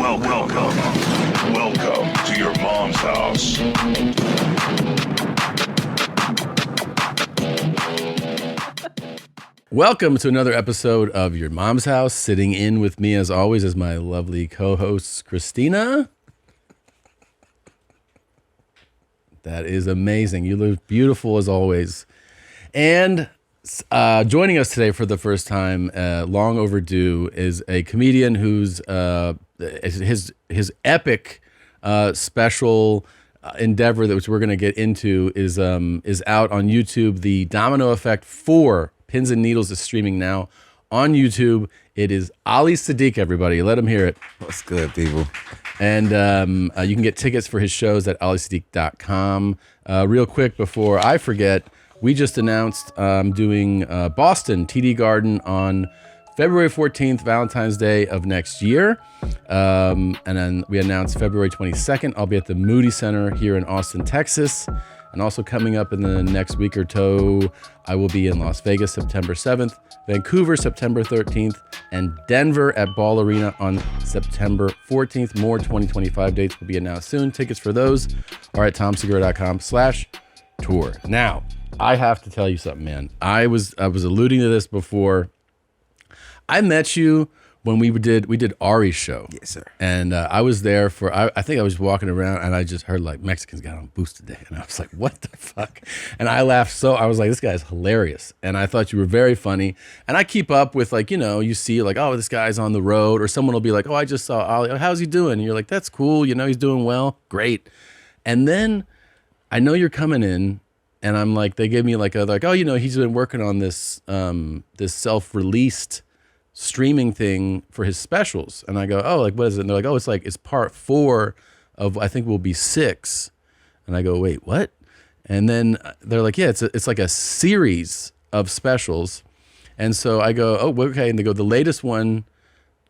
Welcome to your mom's house. Welcome to another episode of Your Mom's House. Sitting in with me, as always, is my lovely co-host, Christina. That is amazing. You look beautiful as always. And joining us today for the first time, long overdue, is a comedian whose his epic special endeavor that which we're going to get into is out on YouTube. The Domino Effect 4 Pins and Needles is streaming now on YouTube. It is Ali Siddiq, everybody. Let him hear it. What's good, people? And you can get tickets for his shows at alisiddiq.com. Real quick before I forget, we just announced doing Boston TD Garden on February 14th, Valentine's Day of next year. And then we announced February 22nd, I'll be at the Moody Center here in Austin, Texas. And also coming up in the next week or so, I will be in Las Vegas September 7th, Vancouver September 13th, and Denver at Ball Arena on September 14th. More 2025 dates will be announced soon. Tickets for those are at tomsegura.com/tour. Now, I have to tell you something, man. I was alluding to this before. I met you when we did Ari's show. Yes, sir. And I was there for, I think I was walking around and I just heard like Mexicans got on Boost today. And I was like, what the fuck? And I laughed I was like, this guy's hilarious. And I thought you were very funny. And I keep up with like, you see like, oh, this guy's on the road. Or someone will be like, oh, I just saw Ali. How's he doing? And you're like, that's cool. He's doing well. Great. And then I know you're coming in and I'm like, they gave me like, he's been working on this, this self-released streaming thing for his specials. And I go, oh, like, what is it? And they're like, it's part 4 of, I think will be 6. And I go, wait, what? And then they're like, yeah, it's like a series of specials. And so I go, oh, okay. And they go, the latest one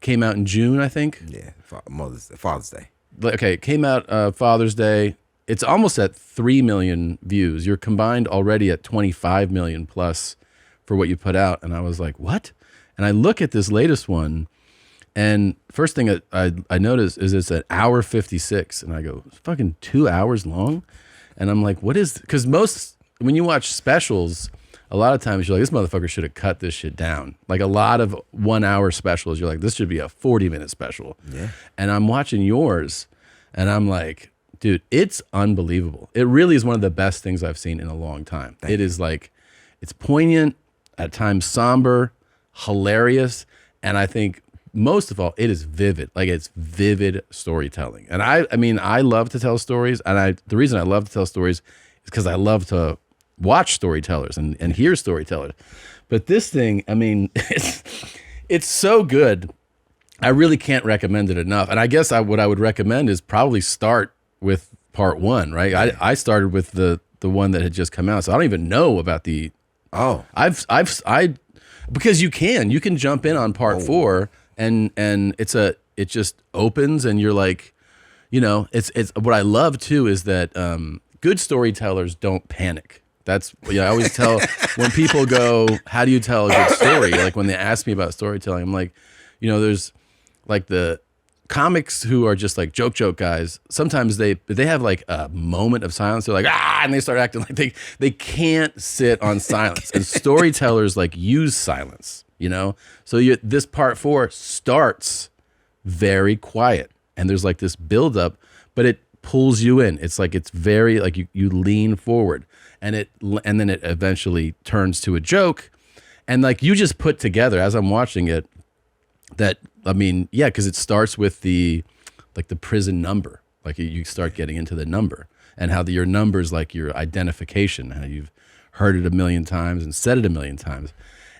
came out in June, I think. Yeah, Father's Day. Okay, it came out Father's Day. It's almost at 3 million views. You're combined already at 25 million plus for what you put out. And I was like, what? And I look at this latest one, and first thing I notice is it's an hour 56, and I go, it's fucking 2 hours long, and I'm like, what is? Because when you watch specials, a lot of times you're like, this motherfucker should have cut this shit down. Like a lot of 1 hour specials, you're like, this should be a 40-minute special. Yeah. And I'm watching yours, and I'm like, dude, it's unbelievable. It really is one of the best things I've seen in a long time. It is like, it's poignant, at times somber, hilarious, and I think most of all, it is vivid. Like it's vivid storytelling. And I mean, I love to tell stories, and the reason I love to tell stories is because I love to watch storytellers and hear storytellers. But this thing, I mean, it's so good. I really can't recommend it enough. And I guess what I would recommend is probably start with part 1, right? I started with the one that had just come out, so I don't even know about the. Oh, because you can jump in on part 4 and it just opens and you're like, it's what I love too is that good storytellers don't panic. That's I always tell when people go, how do you tell a good story? Like when they ask me about storytelling, I'm like, there's like the comics who are just like joke guys. Sometimes they have like a moment of silence. They're like, and they start acting like they can't sit on silence. And storytellers like use silence, So this part 4 starts very quiet, and there's like this buildup, but it pulls you in. It's like it's very like you lean forward, and then it eventually turns to a joke, and like you just put together as I'm watching it. That, I mean, yeah, because it starts with the prison number. Like you start getting into the number and how your number's like your identification, how you've heard it a million times and said it a million times.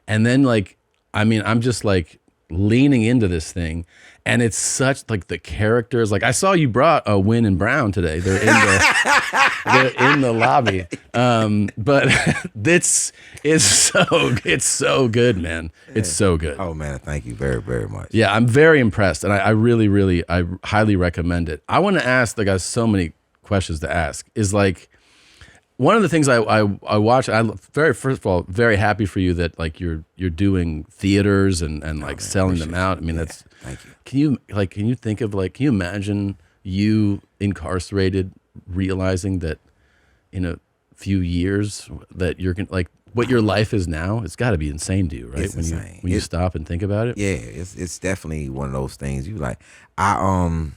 And then like, I mean, I'm just like leaning into this thing, and it's such like the characters. Like I saw you brought Wynn and Brown today. They're in the lobby. But it's so good, man. It's so good. Oh man, thank you very, very much. Yeah, I'm very impressed, and I really I highly recommend it. I want to ask the guys so many questions to ask. Is like one of the things I watch, first of all, very happy for you that like you're doing theaters and like selling them out. I mean, that's, thank you. Can you think of like, can you imagine you incarcerated realizing that in a few years that you're gonna like what your life is now? It's got to be insane to you, right? It's insane. When you stop and think about it. Yeah, it's definitely one of those things. You like, I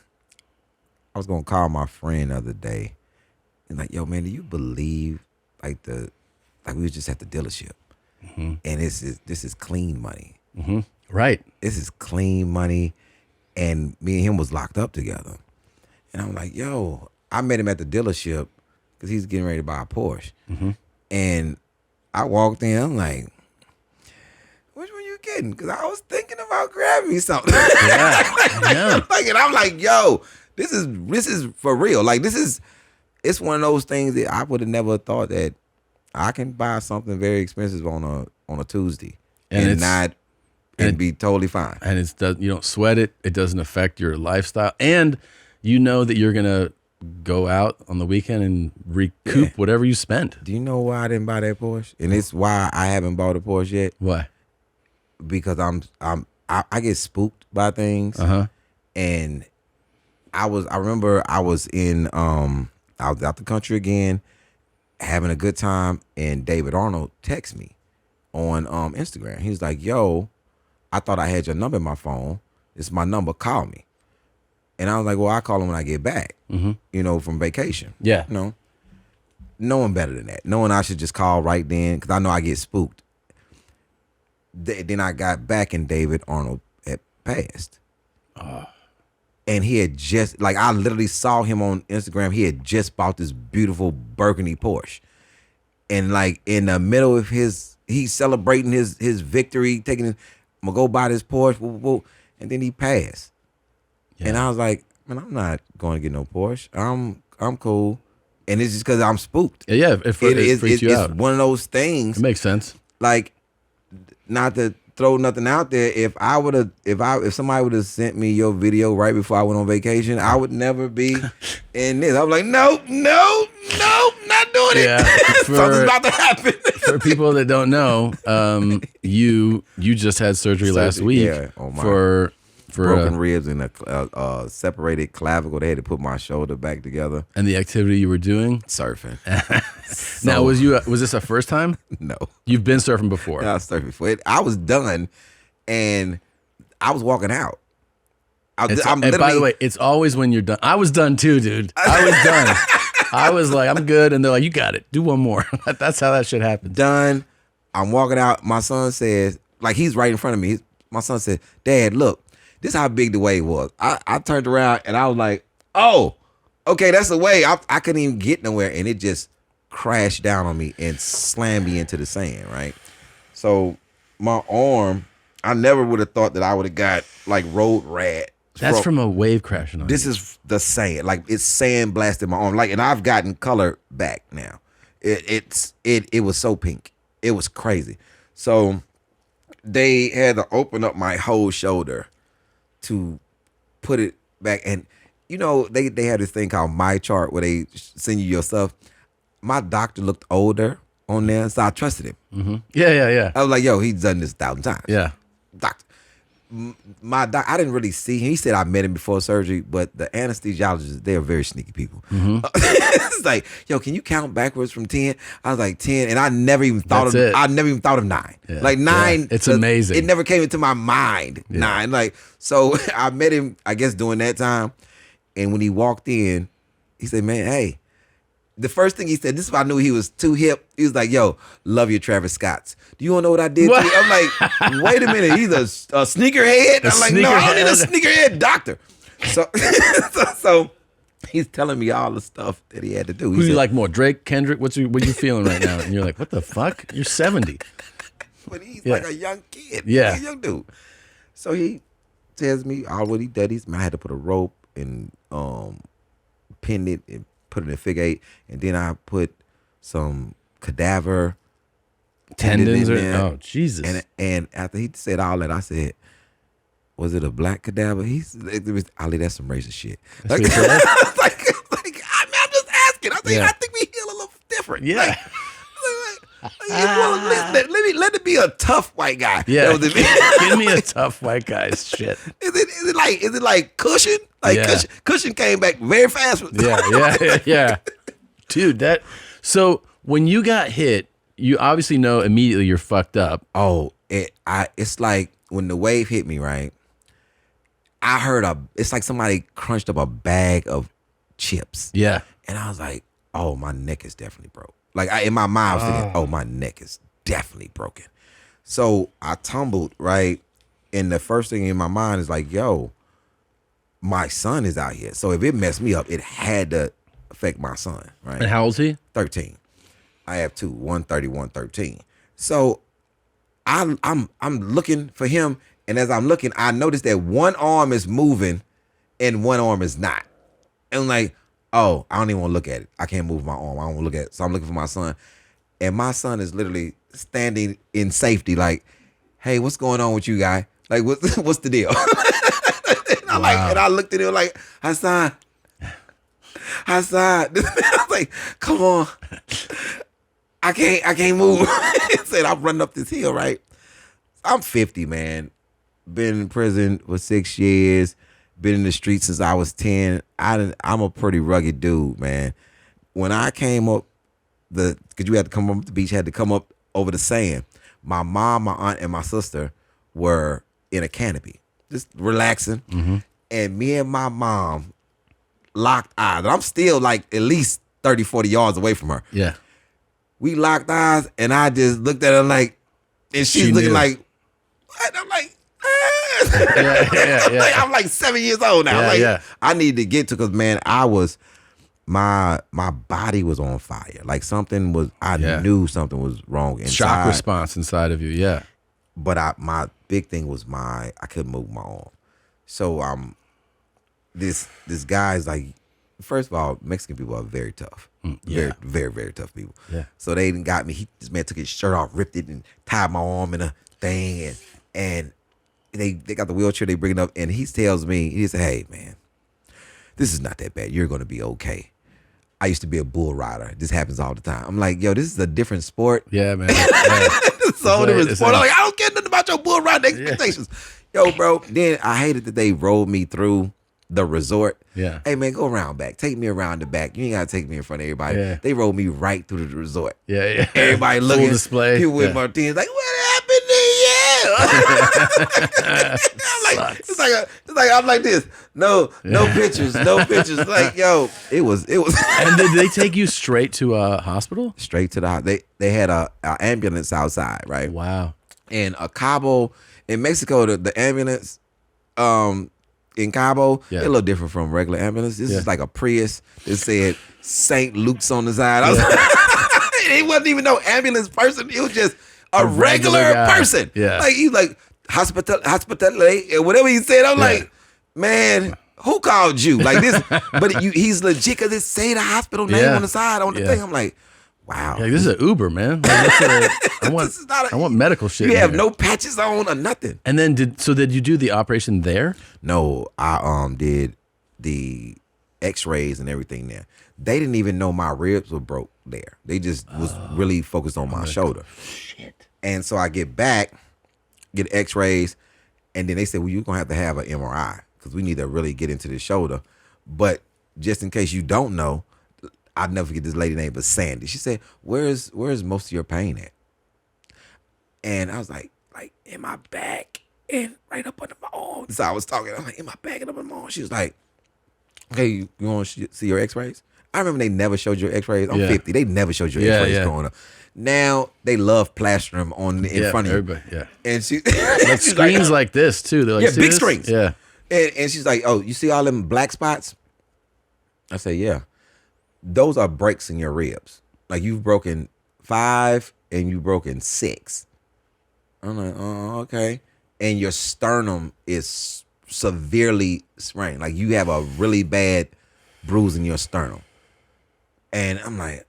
was gonna call my friend the other day, and like, yo, man, do you believe like we was just at the dealership, and this is clean money, Right? This is clean money, and me and him was locked up together, and I'm like, yo, I met him at the dealership because he's getting ready to buy a Porsche, and I walked in, I'm like, which one you getting? Because I was thinking about grabbing me something. Yeah. And I'm like, yo, this is for real. Like it's one of those things that I would have never thought that I can buy something very expensive on a Tuesday and be totally fine. And you don't sweat it. It doesn't affect your lifestyle, and you know that you're gonna go out on the weekend and recoup whatever you spent. Do you know why I didn't buy that Porsche? And it's why I haven't bought a Porsche yet. Why? Because I get spooked by things. And I remember I was out the country again, having a good time, and David Arnold texted me on Instagram. He was like, yo, I thought I had your number in my phone. It's my number, call me. And I was like, well, I'll call him when I get back, from vacation. Yeah. Knowing better than that. Knowing I should just call right then, because I know I get spooked. Then I got back and David Arnold had passed. And he had just, like, I literally saw him on Instagram. He had just bought this beautiful burgundy Porsche. And, like, in the middle of he's celebrating his victory, I'm going to go buy this Porsche, and then he passed. Yeah. And I was like, man, I'm not going to get no Porsche. I'm cool. And it's just because I'm spooked. Yeah, it freaks you out. It's one of those things. It makes sense. Like, not to throw nothing out there. If somebody would have sent me your video right before I went on vacation, I would never be in this. I was like, nope, not doing it. Yeah, something's about to happen. For people that don't know, you just had surgery last week for broken ribs and a separated clavicle. They had to put my shoulder back together. And the activity you were doing? Surfing. Now, was this a first time? No. You've been surfing before? Yeah, I surfed before. I was done, and I was walking out. And by the way, it's always when you're done. I was done too, dude. I was done. I was like, I'm good. And they're like, you got it. Do one more. That's how that shit happens. Done. I'm walking out. My son says, like, he's right in front of me. My son said, Dad, look. This is how big the wave was. I turned around and I was like, oh, okay, that's the wave. I couldn't even get nowhere. And it just crashed down on me and slammed me into the sand, right? So my arm, I never would have thought that I would have got like road rat. That's from a wave crashing on This you. is the sand. Like it's sand blasted my arm. Like, and I've gotten color back now. It was so pink. It was crazy. So they had to open up my whole shoulder to put it back. And they had this thing called My Chart where they send you your stuff. My doctor looked older on there, so I trusted him. Mm-hmm. Yeah. I was like, yo, he's done this 1,000 times. Yeah. Doctor. I didn't really see him. He said I met him before surgery, but the anesthesiologists, they are very sneaky people. It's like, yo, can you count backwards from 10? I was like 10, and I never even thought of 9. Yeah. Like 9. Yeah. It's amazing. It never came into my mind. Yeah. 9. Like, so I met him, I guess, during that time. And when he walked in, he said, man, hey. The first thing he said, this is why I knew he was too hip. He was like, yo, love your Travis Scotts. Do you want to know what I did to you? I'm like, wait a minute, he's a sneakerhead? I'm like, no, I don't need a sneakerhead doctor. So he's telling me all the stuff that he had to do. Who do you like more, Drake, Kendrick? What you feeling right now? And you're like, what the fuck? You're 70. But he's like a young kid. Yeah. He's a young dude. So he tells me all what he did. I had to put a rope and pin it and put it in a figure 8, and then I put some cadaver tendons in there. Oh, Jesus. And after he said all that, I said, was it a black cadaver? Ali, that's some racist shit. I'm just asking. I think we heal a little different. different. Yeah. Let it be a tough white guy. Yeah. That was it. Give me a tough white guy's shit. Is it like Cushion? Like Yeah. Cushion came back very fast. Yeah. Dude, so when you got hit, you obviously know immediately you're fucked up. Oh, it's like when the wave hit me, right? I heard it's like somebody crunched up a bag of chips. Yeah. And I was like, oh, my neck is definitely broke. Like in my mind, I was thinking, oh, my neck is definitely broken. So I tumbled, right? And the first thing in my mind is like, yo, my son is out here. So if it messed me up, it had to affect my son, right? And how old is he? 13. I have two, 130, 113. So I'm looking for him, and as I'm looking, I notice that one arm is moving and one arm is not. And I'm like, oh, I don't even want to look at it. I can't move my arm. I don't want to look at it. So I'm looking for my son. And my son is literally standing in safety, like, hey, what's going on with you, guy? Like, what's the deal? And I looked at him like, Hassan. I was like, come on. I can't move. He said, I'm running up this hill, right? I'm 50, man. Been in prison for 6 years. Been in the streets since I was 10. I'm a pretty rugged dude, man. When I came up, because you had to come up the beach, had to come up over the sand. My mom, my aunt, and my sister were in a canopy, just relaxing. Mm-hmm. And me and my mom locked eyes. And I'm still like at least 30, 40 yards away from her. Yeah. We locked eyes, and I just looked at her like, and she's looking like, what? I'm like, Yeah. I'm like 7 years old now. I need to get to, because man, my body was on fire. Like something was, I knew something was wrong inside. Shock response inside of you, yeah. But my big thing was I couldn't move my arm. So this guy's like, first of all, Mexican people are very tough. Very, very, very tough people. Yeah. So they got me. This man took his shirt off, ripped it, and tied my arm in a thing, and they got the wheelchair, they bring it up, and he tells me, he said, hey man, this is not that bad. You're gonna be okay. I used to be a bull rider. This happens all the time. I'm like, yo, this is a different sport. Yeah, man. It's a whole different sport. I'm like, I don't care nothing about your bull riding expectations. Yo, bro. Then I hated that they rolled me through the resort. Yeah. Hey man, go around back. Take me around the back. You ain't gotta take me in front of everybody. Yeah. They rolled me right through the resort. Yeah. Everybody looking. Full display. People with Martinez like, what happened to you? I'm like, it's like I'm like this. No pictures. Like, yo, it was. And did they take you straight to a hospital? Straight to the. They had a ambulance outside, right? Wow. And a Cabo in Mexico, the ambulance, in Cabo, they're a little different from regular ambulance. This is like a Prius. It said St. Luke's on the side. I was it wasn't even no ambulance person. It was just a regular person. Yeah. Like he like hospital, whatever he said. I'm like, man, who called you? Like this, but he's legit because it say the hospital name on the side on the thing. I'm like, wow. Yeah, this is an Uber, man. Like, I want medical shit. You have no patches on or nothing. And then did you do the operation there? No, I did the X-rays and everything there. They didn't even know my ribs were broke there. They just was really focused on my shoulder. Shit. And so I get back, get X-rays, and then they said, well, you're going to have an MRI because we need to really get into the shoulder. But just in case you don't know, I'll never forget this lady named Sandy. She said, where's most of your pain at? And I was like in my back and right up under my arm. So I was talking. I'm like, in my back and up under my arm. She was like, okay, you want to see your X-rays? I remember they never showed you X-rays. I'm 50. They never showed you X-rays growing up. Now they love plastering them in front of you. Everybody, yeah. And she like screens like this too. They're like, big screens. Yeah. And she's like, oh, you see all them black spots? I say, yeah. Those are breaks in your ribs. Like you've broken 5 and you've broken 6. I'm like, oh, okay. And your sternum is severely sprained. Like you have a really bad bruise in your sternum. And I'm like,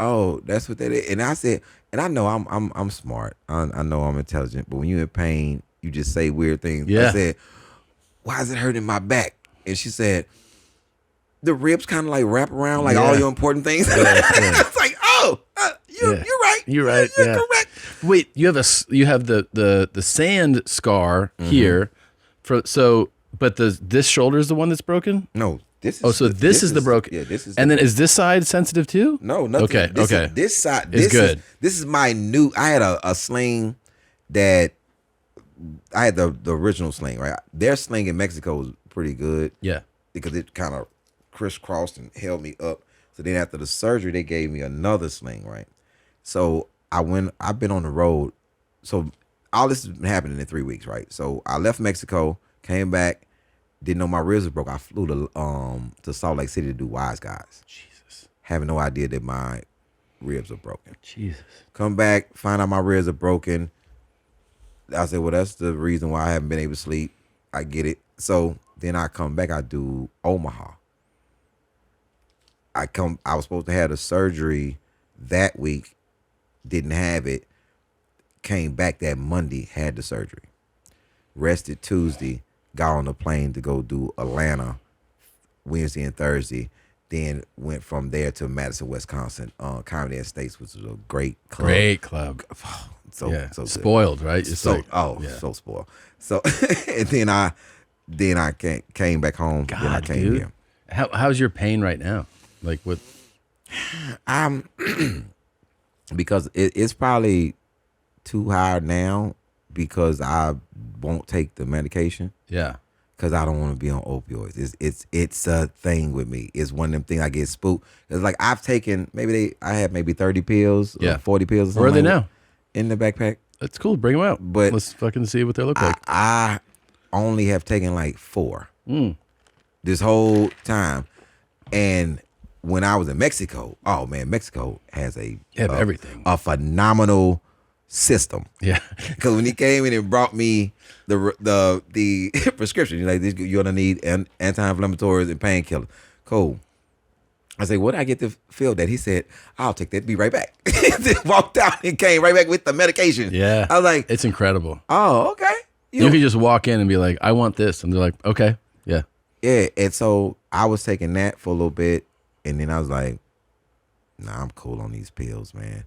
oh, that's what that is. And I said, and I know I'm smart. I know I'm intelligent, but when you're in pain, you just say weird things. Yeah. I said, why is it hurting my back? And she said, the ribs kind of like wrap around like all your important things. It's like, oh, you're right. You're right. You're correct. Wait, you have the sand scar here, but this shoulder is the one that's broken. No, this is. This is the broken. Yeah, this is. And then is this side sensitive too? No, nothing. Okay. This side is good. This is my new. I had a sling that I had the original sling. Right, their sling in Mexico was pretty good. Yeah, because it kind of crisscrossed and held me up. So then after the surgery, they gave me another sling. Right, so I've been on the road. So all this has been happening in 3 weeks. Right, so I left Mexico, came back. Didn't know my ribs were broke. I flew to Salt Lake City to do Wise Guys. Jesus. Having no idea that my ribs are broken. Jesus. Come back, find out my ribs are broken. I said, well, that's the reason why I haven't been able to sleep. I get it. So then I come back, I do Omaha. I was supposed to have the surgery that week, didn't have it. Came back that Monday, had the surgery. Rested Tuesday. Got on the plane to go do Atlanta Wednesday and Thursday. Then went from there to Madison, Wisconsin, Comedy and States, which was a great club. Great club. So good. Spoiled, right? It's so spoiled. So and then I came back home. God, then I came dude. here. How's your pain right now? Like what? I'm because it's probably too high now because I won't take the medication. Yeah. Because I don't want to be on opioids. It's a thing with me. It's one of them things I get spooked. It's like I've taken I have maybe 30 pills, or 40 pills. Or something. Where are they now? In the backpack. That's cool. Bring them out. But let's fucking see what they look like. I only have taken like 4 this whole time. And when I was in Mexico, oh man, Mexico has everything. A phenomenal system. Yeah. Because when he came in and brought me the prescription, you're gonna need anti-inflammatories and painkillers. Cool. I said, what did I get to fill that? He said, I'll take that. Be right back. Then walked out and came right back with the medication. Yeah. I was like, it's incredible. oh, okay. You can just walk in and be like, I want this. And they're like, okay. Yeah. Yeah. And so I was taking that for a little bit. And then I was like, nah, I'm cool on these pills, man.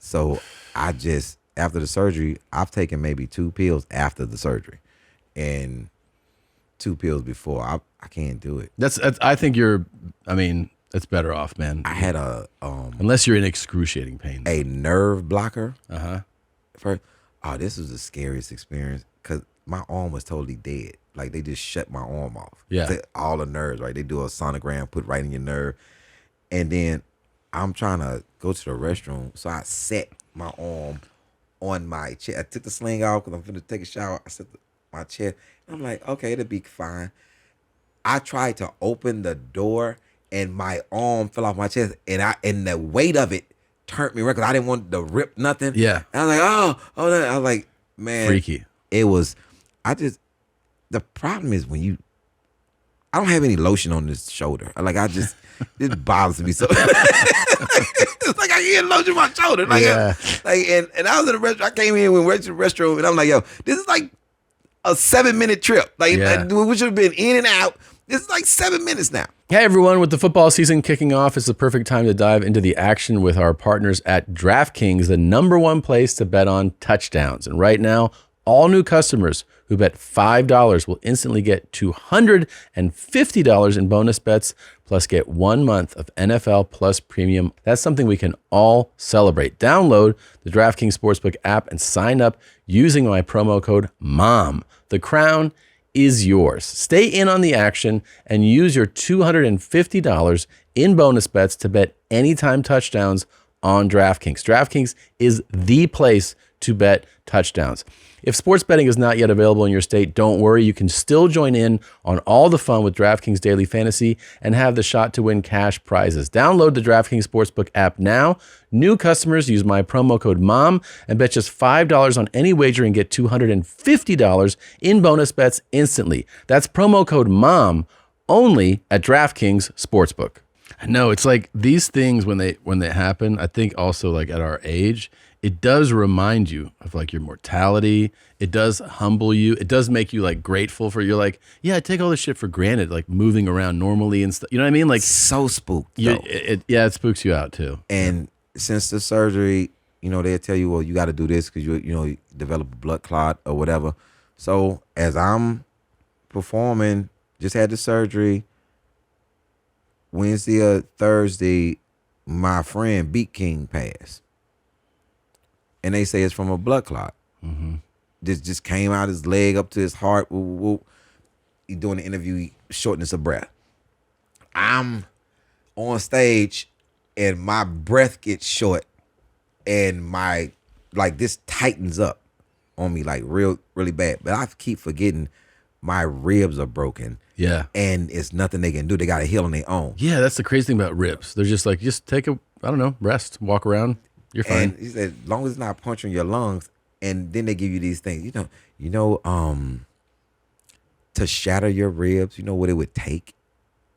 So I just, after the surgery, I've taken maybe 2 pills after the surgery and 2 pills before. I can't do it. I think it's better off, man. I had unless you're in excruciating pain. A nerve blocker. First, this was the scariest experience because my arm was totally dead. Like they just shut my arm off. Yeah. All the nerves, right? They do a sonogram, put right in your nerve. And then I'm trying to go to the restroom. So I set my arm on my chair. I took the sling off because I'm going to take a shower. I set my chair. And I'm like, okay, it'll be fine. I tried to open the door and my arm fell off my chest. And the weight of it turned me around because I didn't want to rip nothing. Yeah. And I was like, oh, no. I was like, man. Freaky. It was, the problem is when I don't have any lotion on this shoulder. This bothers me so. It's like I get lotion on my shoulder. And I was in the restaurant. I came in, went to the restroom, and I'm like, yo, this is like a 7-minute trip. We should have been in and out. This is like 7 minutes now. Hey everyone, with the football season kicking off, it's the perfect time to dive into the action with our partners at DraftKings, the #1 place to bet on touchdowns. And right now, all new customers who bet $5 will instantly get $250 in bonus bets, plus get 1 month of NFL Plus Premium. That's something we can all celebrate. Download the DraftKings Sportsbook app and sign up using my promo code MOM. The crown is yours. Stay in on the action and use your $250 in bonus bets to bet anytime touchdowns on DraftKings. DraftKings is the place to bet touchdowns. If sports betting is not yet available in your state, don't worry. You can still join in on all the fun with DraftKings Daily Fantasy and have the shot to win cash prizes. Download the DraftKings Sportsbook app now. New customers use my promo code MOM and bet just $5 on any wager and get $250 in bonus bets instantly. That's promo code MOM only at DraftKings Sportsbook. I know, it's like these things when they happen, I think also like at our age, it does remind you of like your mortality. It does humble you. It does make you like grateful for, you're like, yeah, I take all this shit for granted, like moving around normally and stuff. You know what I mean? Like so spooked. it spooks you out too. And since the surgery, they'll tell you, well, you got to do this because you develop a blood clot or whatever. So as I'm performing, just had the surgery Wednesday or Thursday, my friend Beat King passed. And they say it's from a blood clot. Mm-hmm. This just came out his leg up to his heart. Woo, woo, woo. He doing the interview, shortness of breath. I'm on stage and my breath gets short and my this tightens up on me really bad. But I keep forgetting my ribs are broken. Yeah. And it's nothing they can do. They got to heal on their own. Yeah, that's the crazy thing about ribs. They're just like, just take rest, walk around. You're fine. And he said, as long as it's not puncturing your lungs, and then they give you these things. To shatter your ribs, you know what it would take?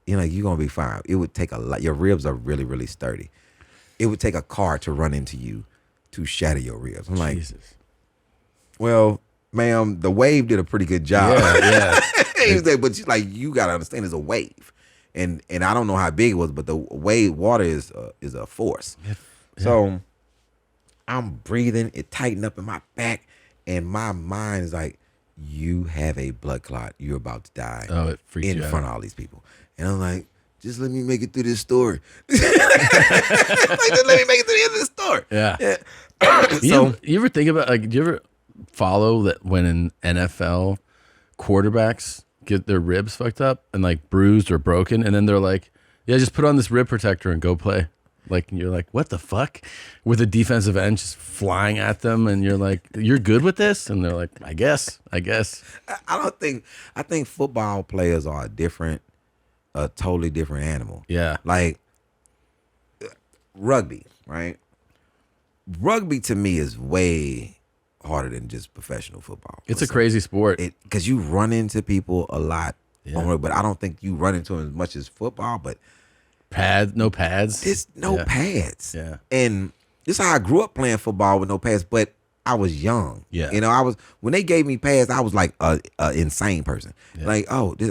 You're gonna be fine. It would take a lot. Your ribs are really, really sturdy. It would take a car to run into you to shatter your ribs. I'm like, Jesus. Well, ma'am, the wave did a pretty good job. Yeah. He was like, but you gotta understand, it's a wave, and I don't know how big it was, but the wave water is a force. Yeah. So I'm breathing, it tightened up in my back, and my mind is like, you have a blood clot. You're about to die. Oh, it freaks you in out. front of all these people. And I'm like, just let me make it through this story. Just let me make it to the end of the story. Yeah. So you ever think about, do you ever follow that when an NFL quarterbacks get their ribs fucked up and bruised or broken, and then they're like, yeah, just put on this rib protector and go play. You're like, what the fuck? With a defensive end just flying at them, and you're like, you're good with this? And they're like, I guess. I think football players are a totally different animal. Yeah. Rugby, right? Rugby to me is way harder than just professional football. It's a crazy sport. Because you run into people a lot, Yeah. but I don't think you run into them as much as football, but no pads. there's no pads. Yeah. And this is how I grew up playing football with no pads, but I was young. Yeah. When they gave me pads, I was like a insane person. Yeah.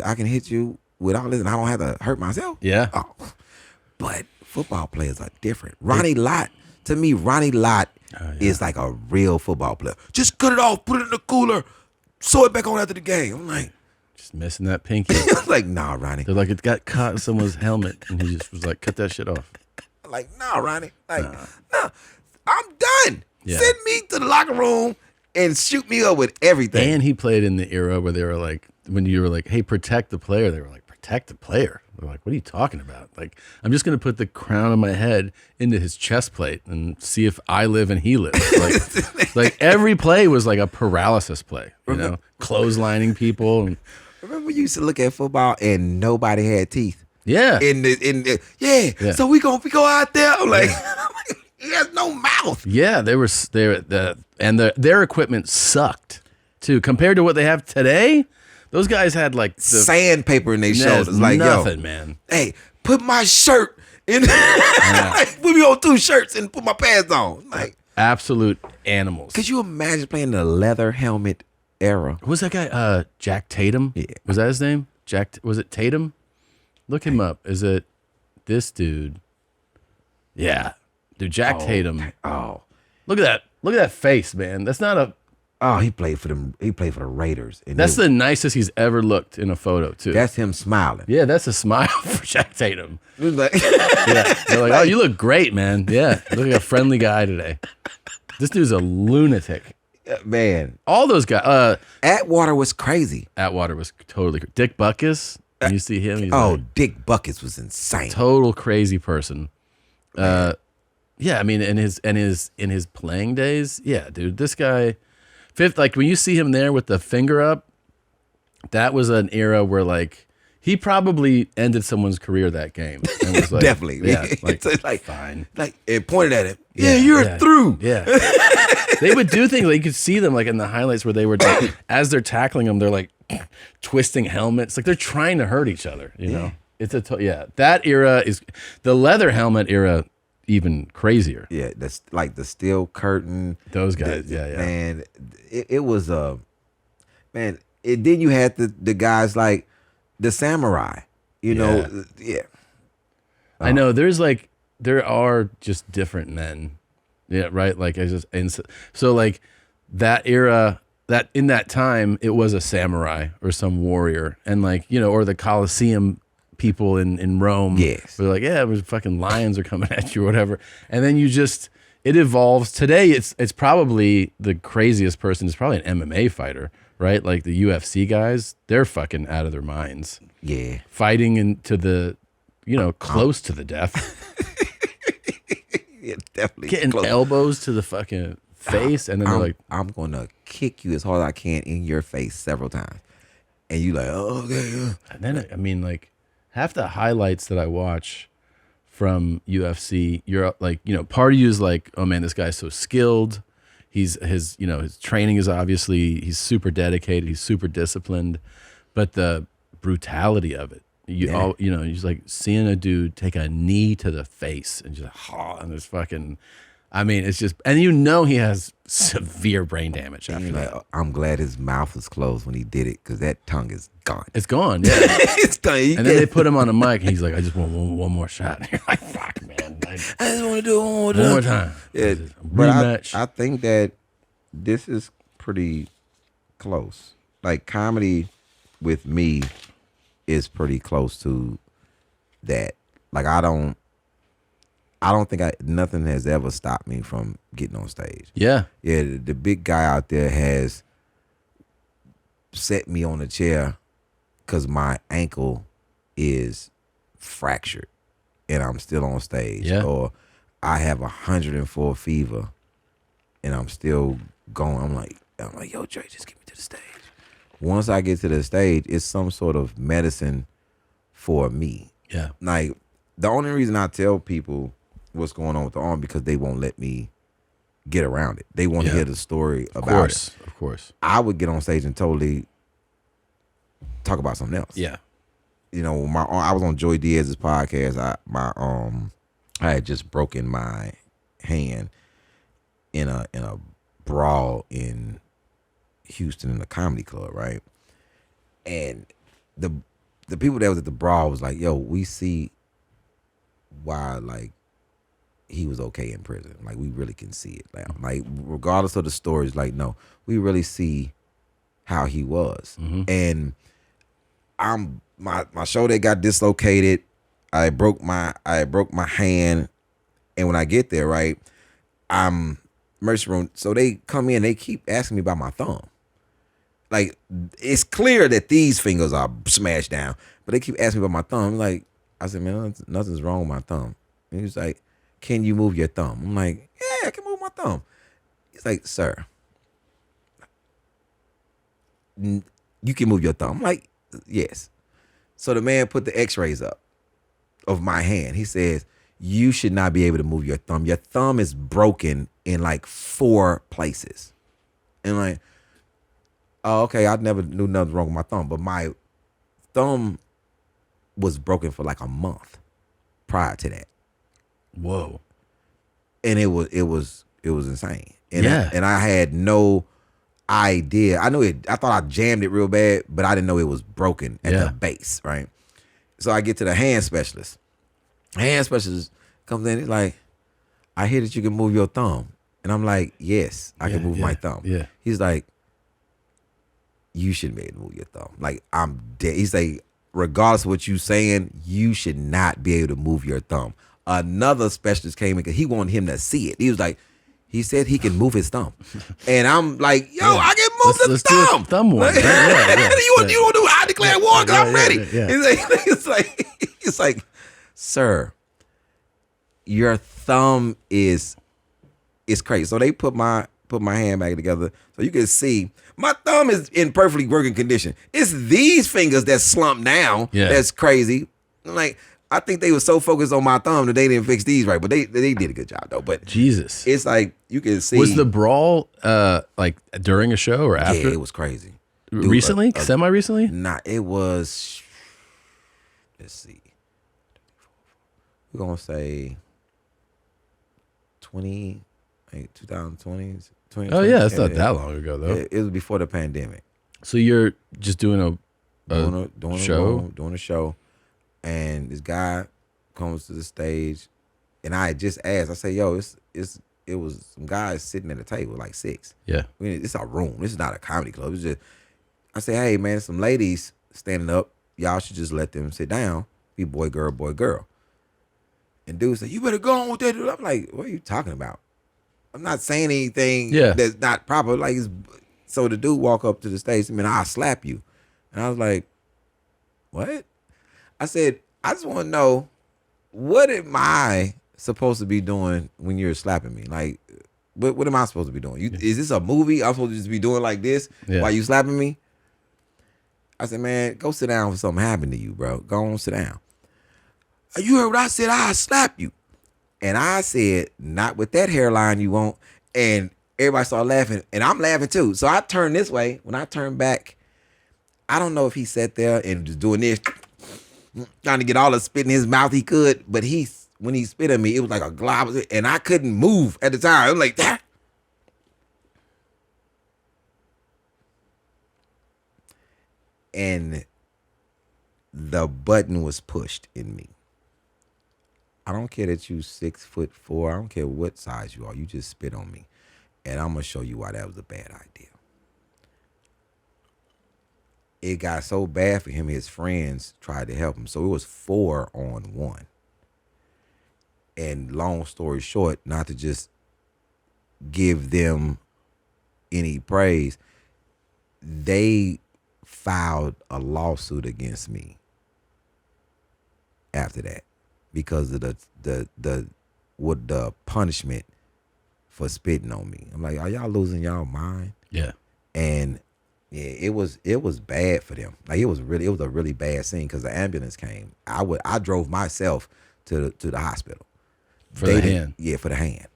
I can hit you with all this and I don't have to hurt myself. Yeah. Oh. But football players are different. Ronnie Lott is like a real football player. Just cut it off, put it in the cooler, sew it back on after the game. I'm like, just missing that pinky. I was like, nah, Ronnie. They're like, it got caught in someone's helmet, and he just was like, cut that shit off. I'm like, nah, Ronnie. Nah, I'm done. Yeah. Send me to the locker room and shoot me up with everything. And he played in the era where they were like, when you were like, hey, protect the player, they were like, protect the player. They're like, what are you talking about? I'm just going to put the crown of my head into his chest plate and see if I live and he lives. Every play was like a paralysis play, clotheslining people. And remember you used to look at football and nobody had teeth. Yeah. Yeah. So we go out there. I'm like, he has no mouth. Yeah, their equipment sucked too compared to what they have today. Those guys had sandpaper in their shoulders. Nothing, man. Hey, put my shirt in. Put me on 2 shirts and put my pads on. Absolute animals. Could you imagine playing the leather helmet era? Who was that guy? Jack Tatum? Yeah. Was that his name? Was it Tatum? Look him up. Is it this dude? Yeah. Dude, Jack Tatum. Oh. Look at that face, man. That's not a... Oh, he played for them. He played for the Raiders. And that's the nicest he's ever looked in a photo, too. That's him smiling. Yeah, that's a smile for Jack Tatum. Yeah. They're like, oh, you look great, man. Yeah, you look like a friendly guy today. This dude's a lunatic. Man. All those guys. Atwater was crazy. Atwater was totally crazy. Dick Butkus, you see him? He's Dick Butkus was insane. Total crazy person. Yeah, I mean, in his playing days, yeah, dude, this guy... when you see him there with the finger up, that was an era where he probably ended someone's career that game. And was definitely. Yeah. Fine. It pointed at him. Yeah, you're through. Yeah. They would do things you could see them in the highlights where they were as they're tackling them, they're twisting helmets. They're trying to hurt each other, you know? It's that era is the leather helmet era. Even crazier. Yeah, that's the steel curtain. Those guys, Man, it was man. Then you had the guys the samurai. You know, yeah. I know. There's there are just different men. Yeah, right. Like so like that era, that in that time, it was a samurai or some warrior, and like or the Colosseum people in Rome. Yes. They're like, yeah, it was fucking lions are coming at you or whatever, and then it evolves. Today, it's probably the craziest person is probably an MMA fighter, right? Like the UFC guys, they're fucking out of their minds. Yeah. Fighting into the, close to the death. Yeah, definitely. Getting close. elbows to the fucking face, and then they're like, I'm gonna kick you as hard as I can in your face several times. And you like, oh, okay. and then I mean, like, half the highlights that I watch from UFC, you're like, part of you is like, oh man, this guy's so skilled. His training is obviously, he's super dedicated, he's super disciplined, but the brutality of it, he's like seeing a dude take a knee to the face and just, and there's fucking, I mean, it's just, and he has severe brain damage after that. Like, I'm glad his mouth was closed when he did it, because that tongue is gone. It's gone, yeah. It's done. And then they put him on a mic, and he's like, I just want one more shot. And you're like, fuck, man. I just want to do it one more time. Yeah, rematch. I think that this is pretty close. Like, comedy with me is pretty close to that. Like, I don't think nothing has ever stopped me from getting on stage. Yeah. Yeah, the big guy out there has set me on a chair because my ankle is fractured and I'm still on stage. Yeah. Or I have 104 fever and I'm still going. I'm like, yo, Dre, just get me to the stage. Once I get to the stage, it's some sort of medicine for me. Yeah. Like, the only reason I tell people what's going on with the arm, because they won't let me get around it. They want to hear the story about it. Of course. I would get on stage and totally talk about something else. Yeah. I was on Joy Diaz's podcast. I had just broken my hand in a brawl in Houston in a comedy club, right? And the people that was at the brawl was like, yo, we see why, like, he was okay in prison. Like, we really can see it now. Like, regardless of the stories, like, no, we really see how he was. Mm-hmm. And my shoulder got dislocated. I broke my hand. And when I get there, right, I'm emergency room. So they come in, they keep asking me about my thumb. Like, it's clear that these fingers are smashed down, but they keep asking me about my thumb. Like, I said, man, nothing's wrong with my thumb. And he was like, can you move your thumb? I'm like, yeah, I can move my thumb. He's like, sir, you can move your thumb. I'm like, yes. So the man put the x-rays up of my hand. He says, you should not be able to move your thumb. Your thumb is broken in like 4 places. And like, oh, okay, I never knew nothing wrong with my thumb. But my thumb was broken for like a month prior to that. Whoa. And it was insane. And yeah. I had no idea. I thought I jammed it real bad, but I didn't know it was broken at the base, right? So I get to the hand specialist. Hand specialist comes in, he's like, I hear that you can move your thumb. And I'm like, yes, I can move my thumb. Yeah. He's like, you shouldn't be able to move your thumb. Like, I'm dead. He's like, regardless of what you saying, you should not be able to move your thumb. Another specialist came in because he wanted him to see it. He was like, he said he can move his thumb. And I'm like, yo, I can move the thumb. Do a thumb war. Like, you want to do I declare war because I'm ready. Yeah. It's like, sir, your thumb is crazy. So they put my hand back together so you can see my thumb is in perfectly working condition. It's these fingers that slump down. Yeah. That's crazy. Like, I think they were so focused on my thumb that they didn't fix these right, but they did a good job though. But Jesus, it's like you can see. Was the brawl like during a show or after? Yeah, it was crazy. Recently, semi-recently? Nah, it was. Let's see. We're gonna say 2020. Oh yeah, that's not that long ago though. It was before the pandemic. So you're just doing doing show? Doing a show, and this guy comes to the stage, And I had just asked, I said, yo, it was some guys sitting at a table, like 6. Yeah. I mean, it's a room. This is not a comedy club. It's just, I said, hey, man, some ladies standing up. Y'all should just let them sit down. Be boy, girl, boy, girl. And dude said, you better go on with that. I'm like, what are you talking about? I'm not saying anything that's not proper. Like, so the dude walk up to the stage, I mean, I'll slap you. And I was like, what? I said, I just want to know, what am I supposed to be doing when you're slapping me? Like, what am I supposed to be doing? Is this a movie? I'm supposed to just be doing like this while you slapping me? I said, man, go sit down for something happened to you, bro. Go on, sit down. You heard what I said? I'll slap you. And I said, not with that hairline you won't. And everybody started laughing. And I'm laughing too. So I turned this way. When I turned back, I don't know if he sat there and just doing this, trying to get all the spit in his mouth he could. But when he spit at me, it was like a glob. And I couldn't move at the time. I'm like, that. And the button was pushed in me. I don't care that you 6'4". I don't care what size you are. You just spit on me. And I'm going to show you why that was a bad idea. It got so bad for him, his friends tried to help him. So it was 4-on-1. And long story short, not to just give them any praise, they filed a lawsuit against me after that because of the punishment for spitting on me. I'm like, are y'all losing y'all mind? Yeah. And yeah, it was bad for them. Like it was a really bad scene because the ambulance came. I drove myself to the hospital. For the hand. Yeah, for the hand.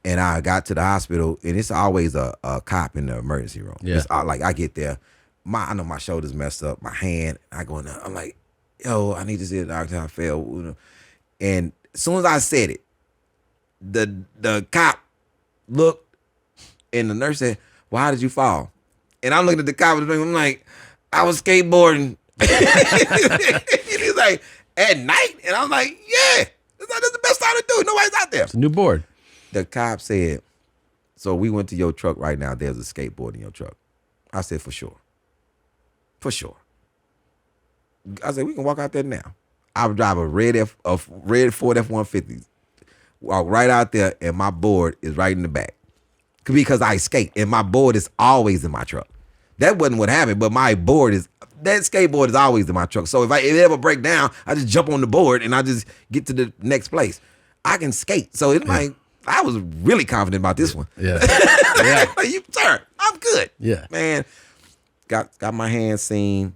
And I got to the hospital, and it's always a cop in the emergency room. Yeah. It's like I get there, I know my shoulder's messed up, my hand. I go in there, I'm like, yo, I need to see the doctor. I fell. And as soon as I said it, the cop looked, and the nurse said, well, how did you fall? And I'm looking at the cop, and I'm like, I was skateboarding. He's like, at night? And I'm like, yeah, that's the best time to do it. Nobody's out there. It's a new board. The cop said, so we went to your truck right now. There's a skateboard in your truck. I said, for sure. For sure. I said, we can walk out there now. I would drive a red Ford F-150. Walk right out there, and my board is right in the back. Because I skate, and my board is always in my truck. That wasn't what happened, but that skateboard is always in my truck. So if it ever break down, I just jump on the board, and I just get to the next place. I can skate. So it's like, I was really confident about this one. Yeah. Sir, I'm good. Yeah. Man, got my hand seen,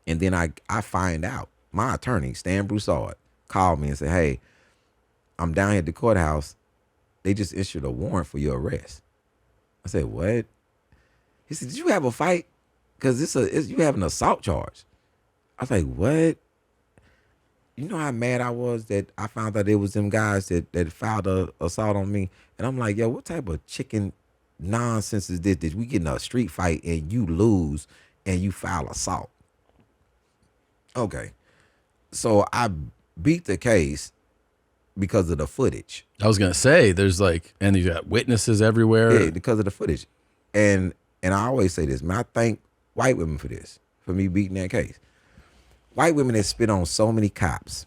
and then I find out my attorney, Stan Broussard, called me and said, hey, I'm down here at the courthouse. They just issued a warrant for your arrest. I said, what? He said, did you have a fight? Because you have an assault charge. I was like, what? You know how mad I was that I found out it was them guys that filed a assault on me? And I'm like, yo, what type of chicken nonsense is this? Did we get in a street fight and you lose and you file assault? Okay. So I beat the case because of the footage. I was gonna say, and you got witnesses everywhere. Yeah, because of the footage. And I always say this, man, I thank white women for this, for me beating that case. White women that spit on so many cops.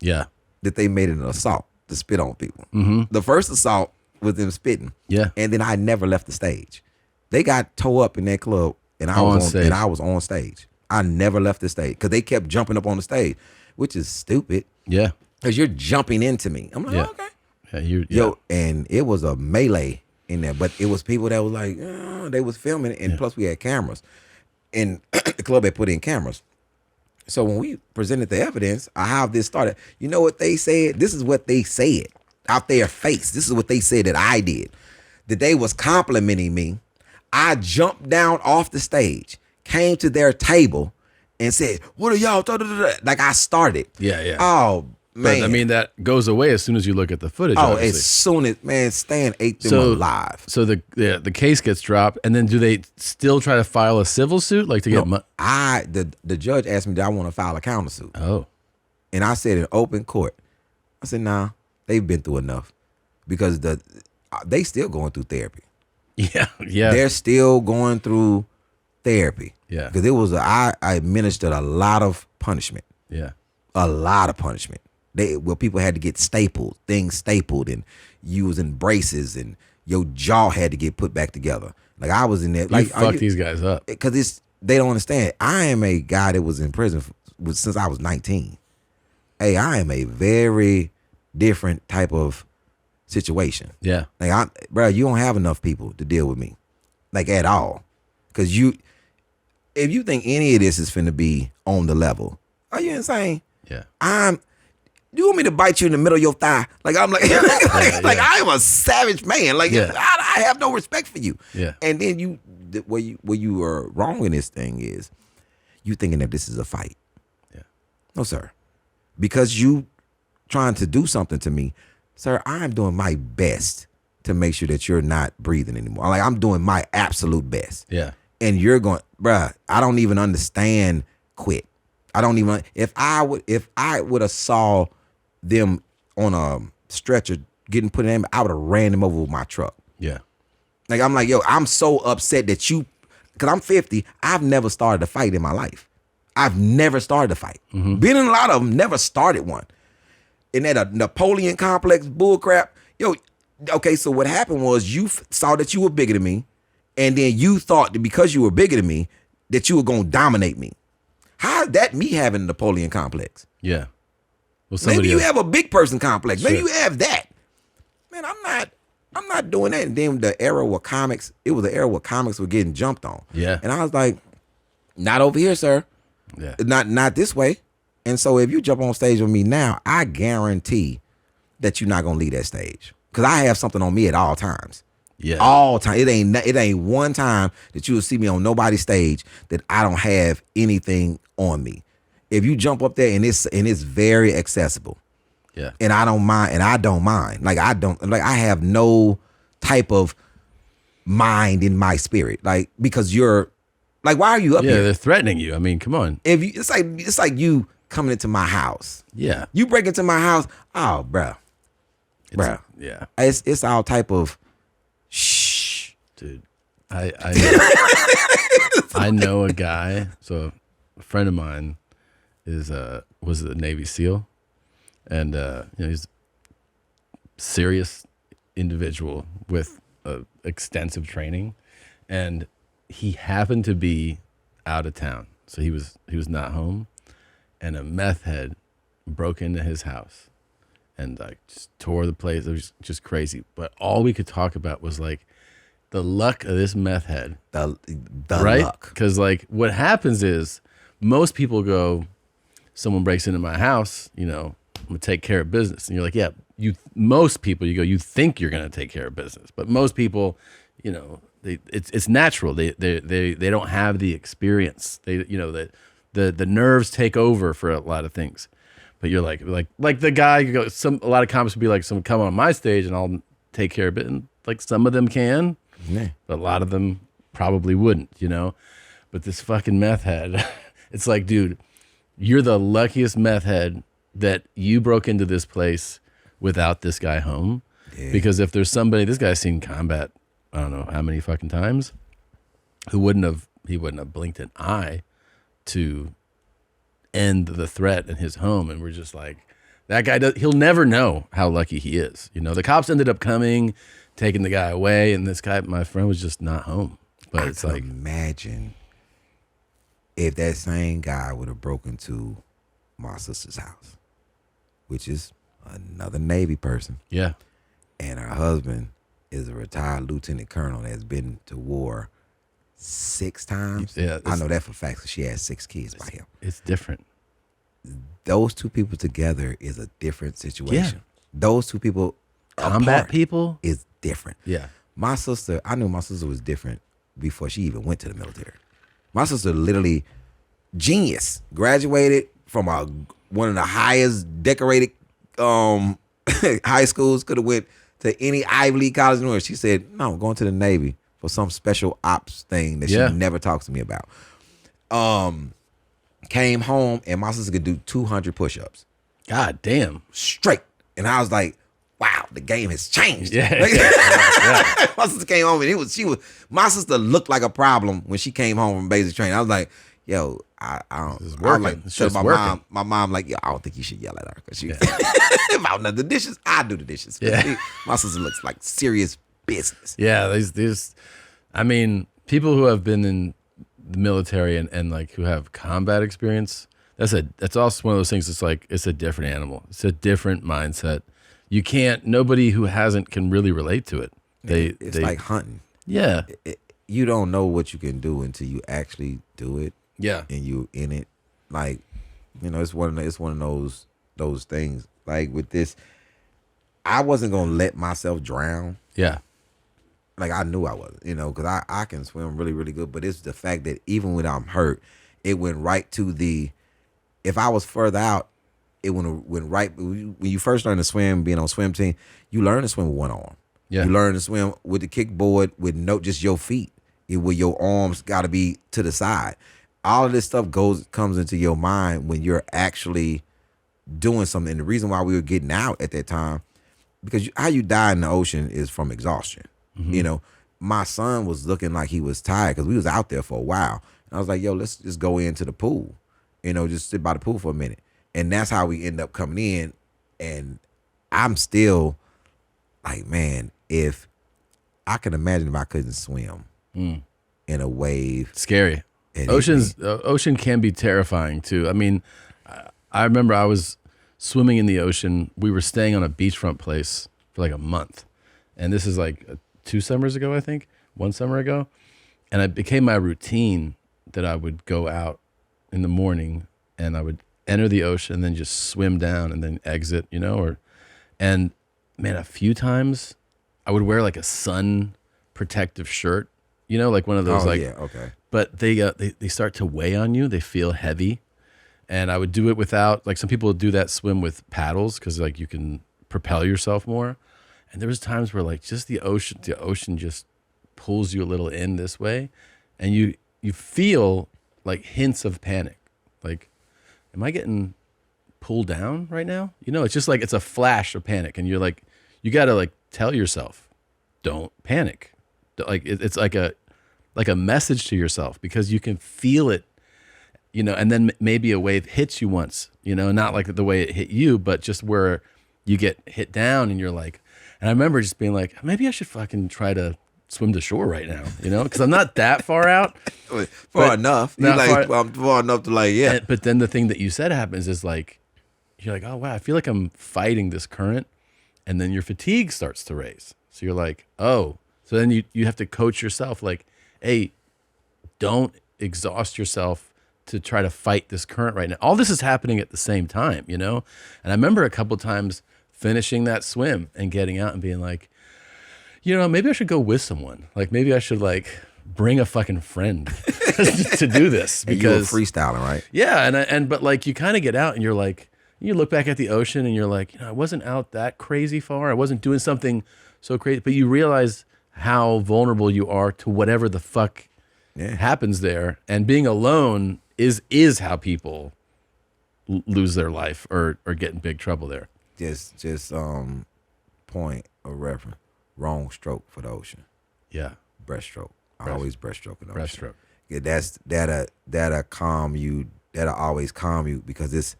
Yeah. That they made it an assault to spit on people. Mm-hmm. The first assault was them spitting. Yeah. And then I never left the stage. They got tore up in that club, and I was on stage. I never left the stage because they kept jumping up on the stage, which is stupid. Yeah. Because you're jumping into me. I'm like, oh, okay. Yeah, Yo, and it was a melee in there, but it was people that was like, they was filming it, and plus we had cameras. And the club had put in cameras. So when we presented the evidence of how this started, you know what they said? This is what they said out their face. This is what they said that I did. That they was complimenting me. I jumped down off the stage, came to their table, and said, what are y'all? Like I started. Yeah. Oh, man. But, I mean, that goes away as soon as you look at the footage. Oh, obviously. as soon as, man, Stan ate them alive. So the case gets dropped, and then do they still try to file a civil suit, like to get money? The judge asked me, do I want to file a countersuit? Oh. And I said in open court, I said, nah, They've been through enough because they still going through therapy. Yeah. They're still going through therapy. Yeah. Because I administered a lot of punishment. Yeah. A lot of punishment. People had to get things stapled, and you was in braces, and your jaw had to get put back together. Like I was in there. Like fuck these guys up. Because they don't understand. I am a guy that was in prison since I was 19. Hey, I am a very different type of situation. Yeah. Like bro, you don't have enough people to deal with me, like at all. Because if you think any of this is finna be on the level, are you insane? Yeah. You want me to bite you in the middle of your thigh? Like I'm like, I am a savage man. Like I have no respect for you. Yeah. And then where you are wrong in this thing is you thinking that this is a fight. Yeah. No, sir. Because you trying to do something to me, sir, I'm doing my best to make sure that you're not breathing anymore. Like I'm doing my absolute best. Yeah. And you're going, bruh, I don't even understand quit. I don't even, if I would have saw them on a stretcher getting put in, I would have ran them over with my truck. Yeah. Like, I'm like, yo, I'm so upset that because I'm 50, I've never started a fight in my life. I've never started a fight. Mm-hmm. Been in a lot of them, never started one. And that Napoleon complex bullcrap, yo, okay, so what happened was you saw that you were bigger than me, and then you thought that because you were bigger than me, that you were going to dominate me. How is that me having a Napoleon complex? Yeah. Well, Maybe you have a big person complex. Sure. Maybe you have that. Man, I'm not doing that. And then the era where it was the era where comics were getting jumped on. Yeah. And I was like, not over here, sir. Yeah. Not this way. And so if you jump on stage with me now, I guarantee that you're not gonna leave that stage. Because I have something on me at all times. Yeah. All time. It ain't one time that you will see me on nobody's stage that I don't have anything on me. If you jump up there and it's very accessible. Yeah. And I don't mind. Like I have no type of mind in my spirit. Like, because you're like, why are you up here? Yeah, they're threatening you. I mean, come on. If you, it's like you coming into my house. Yeah. You break into my house. Oh, bro. Yeah. It's all type of shh. Dude, I I know a guy. So a friend of mine was a Navy SEAL, and he's a serious individual with extensive training, and he happened to be out of town, so he was not home, and a meth head broke into his house and like just tore the place. It was just crazy. But all we could talk about was like the luck of this meth head. The right? luck. Because like what happens is most people go, someone breaks into my house, I'm gonna take care of business. And you're like, yeah, most people, you think you're gonna take care of business. But most people, it's natural. They don't have the experience. The nerves take over for a lot of things. But you're like the guy, a lot of comics would be like, someone come on my stage and I'll take care of it. And like some of them can, but a lot of them probably wouldn't, But this fucking meth head, it's like, dude, you're the luckiest meth head that you broke into this place without this guy home. Yeah. Because if there's somebody, this guy's seen combat, I don't know how many fucking times, he wouldn't have blinked an eye to end the threat in his home. And we're just like, that guy he'll never know how lucky he is. The cops ended up coming, taking the guy away, and this guy, my friend, was just not home. But it's like, imagine if that same guy would have broken into my sister's house, which is another Navy person. Yeah. And her husband is a retired lieutenant colonel that's been to war 6 times. Yeah, I know that for a fact, because she has 6 kids by him. It's different. Those two people together is a different situation. Yeah. Those two people combat people is different. Yeah. I knew my sister was different before she even went to the military. My sister literally genius, graduated from one of the highest decorated high schools, could have went to any Ivy League college in the world. She said, no, I'm going to the Navy for some special ops thing that she never talks to me about. Came home and my sister could do 200 push-ups. God damn. Straight. And I was like, wow, the game has changed. Yeah. Like, Yeah. my sister came home and my sister looked like a problem when she came home from basic training. I was like, yo, I don't. This is I was working. like, It's tell just my working. mom, like, yo, I don't think you should yell at her because she. If I don't know the dishes, I do the dishes. Yeah. My sister looks like serious business. Yeah, these I mean, people who have been in the military and like who have combat experience, that's also one of those things. It's like it's a different animal. It's a different mindset. Nobody who hasn't can really relate to it. It's like hunting. Yeah. You don't know what you can do until you actually do it. Yeah. And you in it. Like, it's one of those things. Like with this, I wasn't gonna let myself drown. Yeah. Like I knew I wasn't, because I can swim really, really good. But it's the fact that even when I'm hurt, it went right to if I was further out, it went right. When you first learn to swim, being on a swim team, you learn to swim with one arm. Yeah. You learn to swim with the kickboard with just your feet, where your arms got to be to the side. All of this stuff comes into your mind when you're actually doing something. And the reason why we were getting out at that time, because how you die in the ocean is from exhaustion. Mm-hmm. My son was looking like he was tired because we was out there for a while. And I was like, yo, let's just go into the pool, just sit by the pool for a minute. And that's how we end up coming in. And I'm still like, man, if I can imagine if I couldn't swim in a wave. Scary. Ocean can be terrifying too. I mean, I remember I was swimming in the ocean. We were staying on a beachfront place for like a month. And this is like 2 summers ago, I think, 1 summer ago. And it became my routine that I would go out in the morning and I would enter the ocean and then just swim down and then exit, and man, a few times I would wear like a sun protective shirt, like one of those yeah, okay. But they start to weigh on you. They feel heavy. And I would do it without, like some people do that swim with paddles because like you can propel yourself more. And there was times where like just the ocean just pulls you a little in this way. And you feel like hints of panic. Like, am I getting pulled down right now? It's just like, it's a flash of panic. And you're like, you got to like tell yourself, don't panic. Like it's like a message to yourself because you can feel it, and then maybe a wave hits you once, not like the way it hit you, but just where you get hit down and you're like, and I remember just being like, maybe I should fucking try to swim to shore right now, because I'm not that far out. Far enough. I'm far enough to like, yeah. But then the thing that you said happens is like, you're like, oh wow, I feel like I'm fighting this current. And then your fatigue starts to raise. So you're like, oh. So then you have to coach yourself like, hey, don't exhaust yourself to try to fight this current right now. All this is happening at the same time, And I remember a couple times finishing that swim and getting out and being like, maybe I should go with someone. Like maybe I should like bring a fucking friend to do this. Because you were freestyling, right? Yeah. But like you kind of get out and you're like, you look back at the ocean and you're like, I wasn't out that crazy far. I wasn't doing something so crazy. But you realize how vulnerable you are to whatever the fuck happens there. And being alone is how people lose their life or get in big trouble there. Just point of reference. Wrong stroke for the ocean. Yeah. Breaststroke. I always breaststroke in the ocean. Breaststroke. Yeah, that'll calm you. That'll always calm you because it's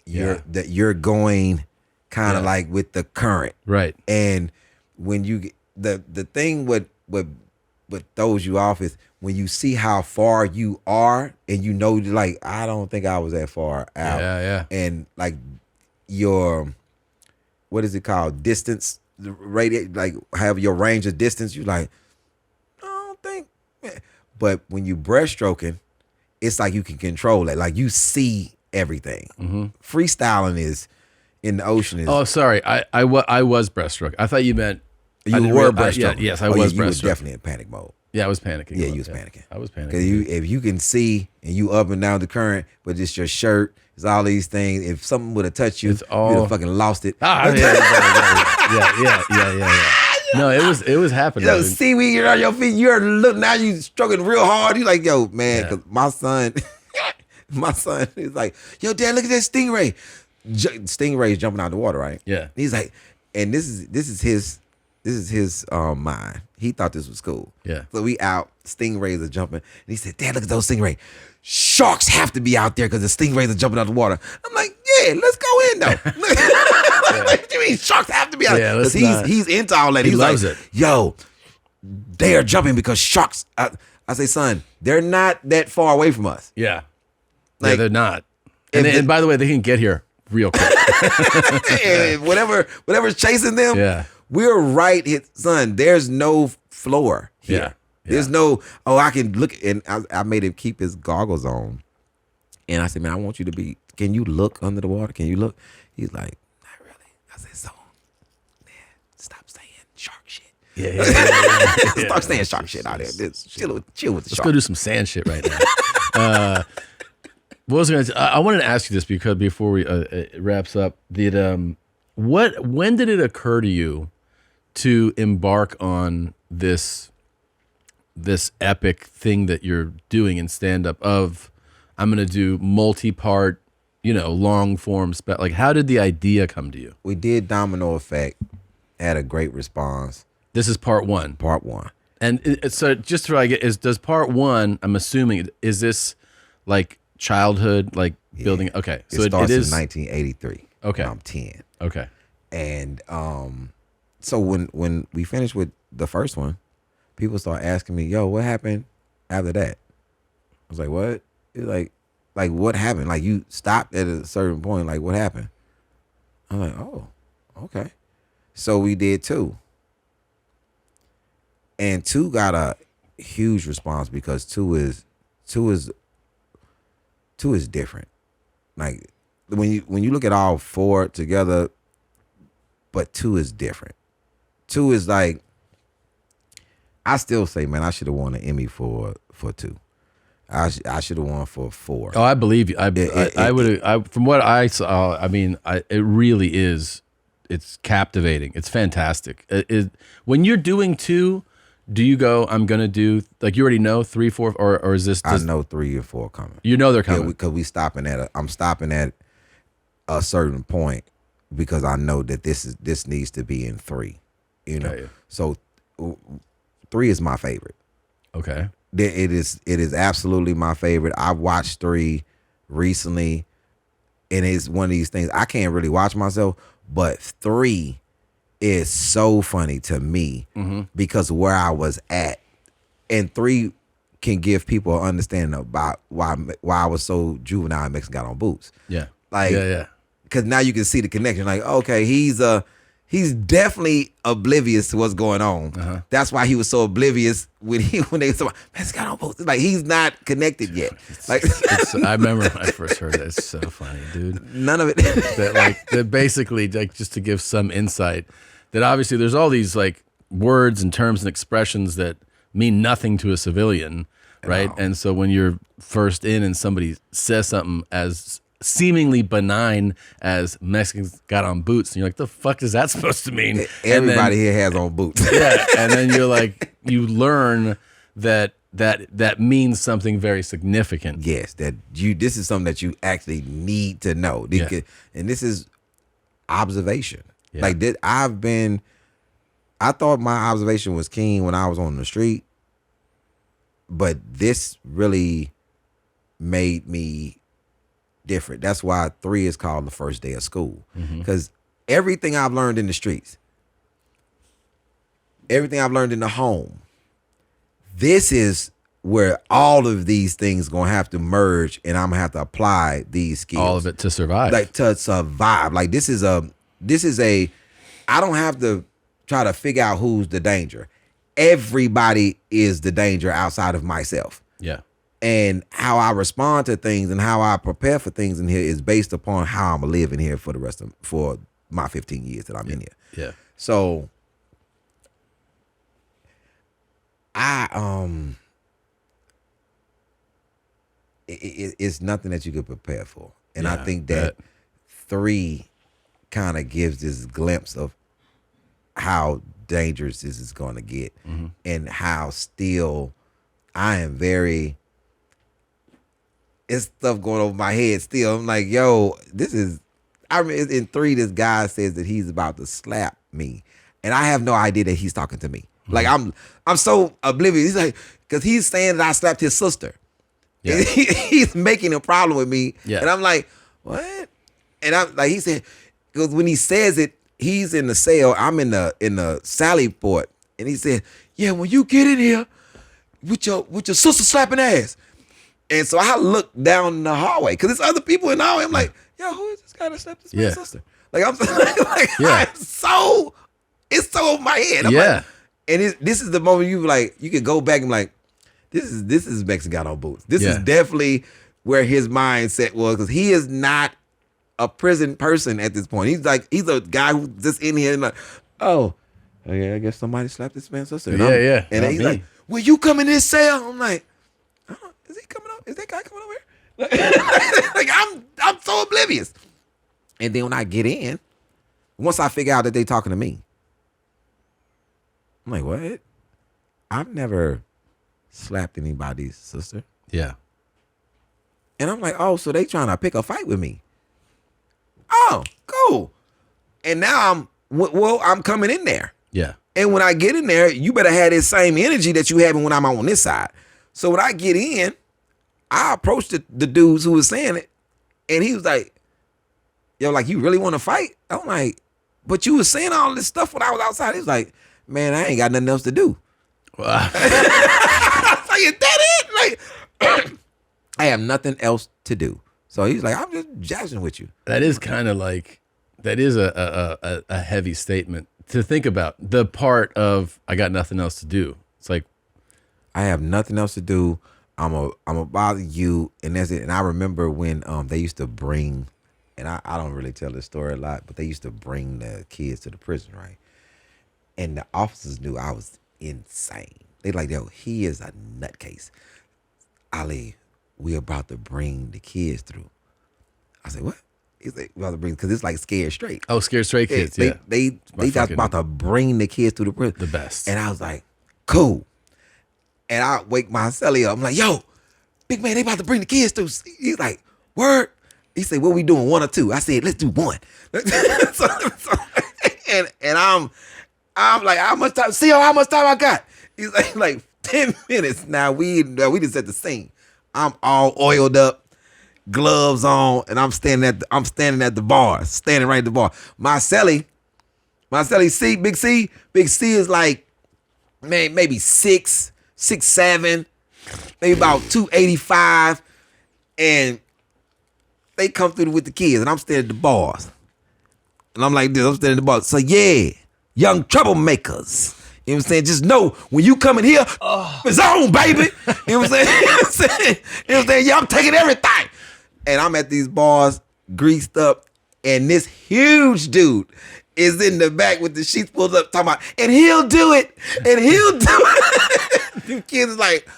you're going kind of like with the current. Right. And when you the thing what throws you off is when you see how far you are and like I don't think I was that far out. Yeah. And like your what is it called? Distance, radius, like have your range of distance. You like, I don't think. But when you breaststroking, it's like you can control it. Like you see everything. Mm-hmm. Freestyling is in the ocean. Oh, sorry. I was breaststroke. I thought you meant you were breaststroking. Yes, I was breaststroke. You were definitely in panic mode. Yeah, I was panicking. Yeah, you was panicking. I was panicking. Because if you can see and you up and down the current, but it's your shirt, it's all these things. If something would have touched you, you'd have fucking lost it. Yeah. No, it was happening. Seaweed on your feet. Now you stroking real hard. You like, yo, man, because my son is like, yo, Dad, look at that stingray. Stingray's jumping out of the water, right? Yeah. He's like, And this is his mind. He thought this was cool. Yeah. So we out, stingrays are jumping. And he said, Dad, look at those stingrays. Sharks have to be out there because the stingrays are jumping out the water. I'm like, yeah, let's go in though. Like, what you mean sharks have to be out there? Yeah, Because he's into all that. He He's loves like, it. yo, they are jumping because sharks. I say, son, they're not that far away from us. Yeah. Like, yeah, they're not. And by the way, they can get here real quick. And whatever's chasing them, Yeah. we're right. Son, there's no floor here. Yeah. There's no, I can look. And I made him keep his goggles on. And I said, man, I want you to be, can you look under the water? Can you look? He's like, not really. I said, so, man, stop saying shark shit. Yeah. Stop saying shark shit out there. Just chill with the Let's shark. go do some sand shit right now. What was I going to? I wanted to ask you this because before we it wraps up, when did it occur to you to embark on this epic thing that you're doing in stand up? Of I'm going to do multi-part, long form. Like, how did the idea come to you? We did Domino Effect, had a great response. This is part one. Part one. And so just so I get does part one? I'm assuming is this like childhood, like building? Okay, so it starts it is in 1983. Okay. when I'm 10. Okay. And so when we finished with the first one, people start asking me, yo, what happened after that? I was like, what? It's like what happened? Like, you stopped at a certain point. Like, what happened? I'm like, oh, okay. So we did 2. And 2 got a huge response because 2 is different. Like, when you look at all 4 together, but 2 is different. 2 is like, I still say, man, I should have won an Emmy for 2. I should have won for 4. Oh, I believe you. I would. From what I saw, I mean, it really is. It's captivating. It's fantastic. When you're doing 2, do you go, I'm gonna do, like, you already know 3, 4, or is this? I know 3 or 4 coming. You know they're coming because I'm stopping at a certain point because I know that this needs to be in 3. Okay. So 3 is my favorite. Okay. It is absolutely my favorite. I watched 3 recently, and it's one of these things I can't really watch myself, but 3 is so funny to me because where I was at, and 3 can give people an understanding about why I was so juvenile and Mexican got on boots. Yeah. Like, yeah. Because now you can see the connection. Like, okay, he's definitely oblivious to what's going on. That's why he was so oblivious when they said, Mexican on boots. Like, he's not connected yet. Like, I remember when I first heard it. It's so funny, dude. none of it. that basically, like, just to give some insight, that obviously there's all these like words and terms and expressions that mean nothing to a civilian, right? And so when you're first in and somebody says something as seemingly benign as Mexicans got on boots, and you're like, the fuck is that supposed to mean? Everybody here has on boots. Yeah, and then you're like, you learn that means something very significant. Yes, this is something that you actually need to know. Yeah. And this is observation. Yeah. Like, I thought my observation was keen when I was on the street, but this really made me different. That's why 3 is called the first day of school. Because everything I've learned in the streets, everything I've learned in the home, this is where all of these things gonna have to merge, and I'm gonna have to apply these skills. All of it to survive. Like, to survive. Like, this is a I don't have to try to figure out who's the danger. Everybody is the danger outside of myself. Yeah. And how I respond to things and how I prepare for things in here is based upon how I'm living here for my 15 years that I'm in here. Yeah. So it's nothing that you could prepare for. And I think that 3 kind of gives this glimpse of how dangerous this is going to get, and how still I am very, it's stuff going over my head still. I'm like, yo, I remember in 3, this guy says that he's about to slap me, and I have no idea that he's talking to me. Like I'm so oblivious. He's like, because he's saying that I slapped his sister. Yeah. And he's making a problem with me, Yeah. and I'm like, what? And I'm like, he said, because when he says it, he's in the cell. I'm in the Sally port, and he said, yeah, when you get in here with your sister slapping ass. And so I look down the hallway because there's other people in the hallway. I'm like, yo, who is this guy that slapped this man's sister? Like I'm it's so over my head. I'm like, and this is the moment you like you can go back and like, this is Mexican on boots. This is definitely where his mindset was, because he is not a prison person at this point. He's a guy who's just in here and like, oh yeah, I guess somebody slapped this man's sister. And and he's like, will you come in this cell? I'm like, is he coming up? Is that guy coming over here? Like I'm so oblivious. And then when I get in, once I figure out that they talking to me, I'm like, what? I've never slapped anybody's sister. Yeah. And I'm like, oh, so they trying to pick a fight with me. Oh, cool. And now I'm coming in there. Yeah. And when I get in there, you better have this same energy that you having when I'm on this side. So when I get in, I approached the dudes who was saying it, and he was like, yo, like, you really want to fight? I'm like, but you was saying all this stuff when I was outside. He was like, man, I ain't got nothing else to do. Wow. I was like, is that it? Like, I have nothing else to do. So he's like, I'm just jazzing with you. That is kind of like, that is a heavy statement to think about. The part of, I got nothing else to do. It's like, I have nothing else to do. I'm a bother you, and that's it. And I remember when they used to bring, and I don't really tell this story a lot, but they used to bring the kids to the prison, right? And the officers knew I was insane. They like, yo, he is a nutcase. Ali, we about to bring the kids through. I said, what? He's like, we about to bring, because it's like Scared Straight. oh, Scared Straight Kids. Yeah. They got about to bring the kids through the prison. The best. And I was like, cool. And I wake my celly up. I'm like, yo, big man, they about to bring the kids through. He's like, word? He said, what we doing, 1 or 2? I said, let's do 1. and I'm like, how much time? See how much time I got? He's like 10 minutes. Now we just set the scene. I'm all oiled up, gloves on, and I'm standing at the bar, standing right at the bar. My celly C, Big C is like, man, maybe 6'7", maybe about 285, and they come through with the kids, and I'm standing at the bars, and I'm like this. I'm standing at the bars. So yeah, young troublemakers. You know what I'm saying? Just know when you come in here, it's on, baby. You know what I'm saying? You know what I'm saying? Yeah, I'm taking everything. And I'm at these bars, greased up, and this huge dude is in the back with the sheets pulled up, talking about, and he'll do it, and he'll do it. Them kids is like,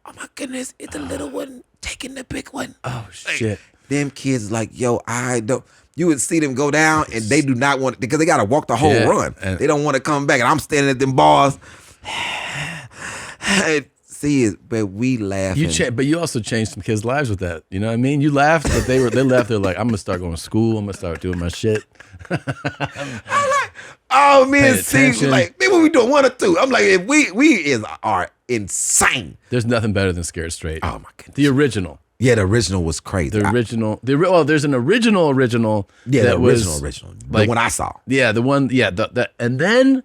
oh my goodness, it's the little one taking the big one. Oh shit. Them kids like, yo, I don't. You would see them go down, and they do not want, because they got to walk the whole run. They don't want to come back, and I'm standing at them bars. See it, but we laughing. But you also changed some kids' lives with that. You know what I mean? You laughed, but they left. They're like, I'm gonna start going to school. I'm gonna start doing my shit. I'm like, oh, me and Steve was like, maybe we doing 1 or 2. I'm like, if we are insane. There's nothing better than Scared Straight. Oh my goodness. The original. Yeah, the original was crazy. The original. There's an original. Yeah, that the was original. Like, the one I saw. Yeah, the one. Yeah, and then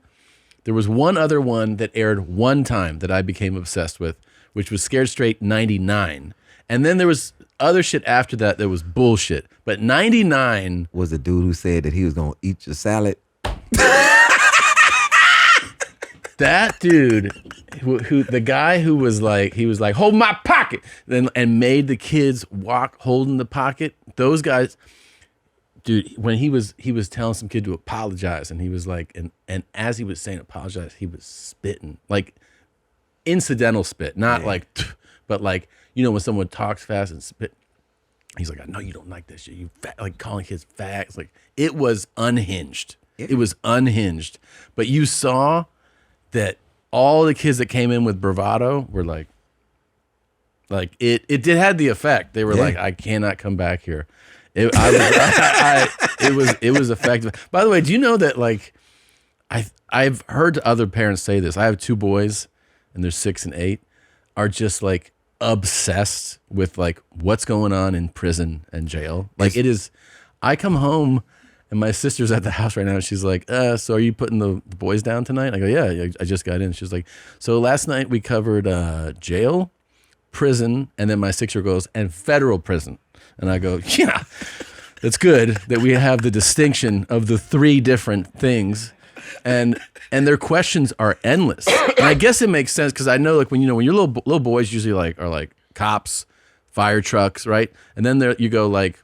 there was one other one that aired one time that I became obsessed with, which was Scared Straight 99. And then there was other shit after that was bullshit. But 99 was the dude who said that he was gonna eat your salad. That dude, who the guy who was like, he was like, hold my pocket, and made the kids walk holding the pocket. Those guys, dude, when he was telling some kid to apologize, and he was like, and as he was saying apologize, he was spitting, like incidental spit, not like, but like, you know, when someone talks fast and spit. He's like, I know you don't like that shit. You fat, like calling kids fags. Like, it was unhinged. Yeah. It was unhinged. But you saw that all the kids that came in with bravado were like it had the effect. They were like, I cannot come back here. It was effective. By the way, do you know that like I've heard other parents say this. I have 2 boys, and they're 6 and 8, are just like obsessed with like what's going on in prison and jail. Like it is. I come home. And my sister's at the house right now. And she's like, so are you putting the boys down tonight? I go, yeah, I just got in. She's like, so last night we covered jail, prison, and then my 6-year-old goes, and federal prison. And I go, yeah, that's good that we have the distinction of the 3 different things. And their questions are endless. And I guess it makes sense because I know like when your little boys usually like are like cops, fire trucks, right? And then you go like,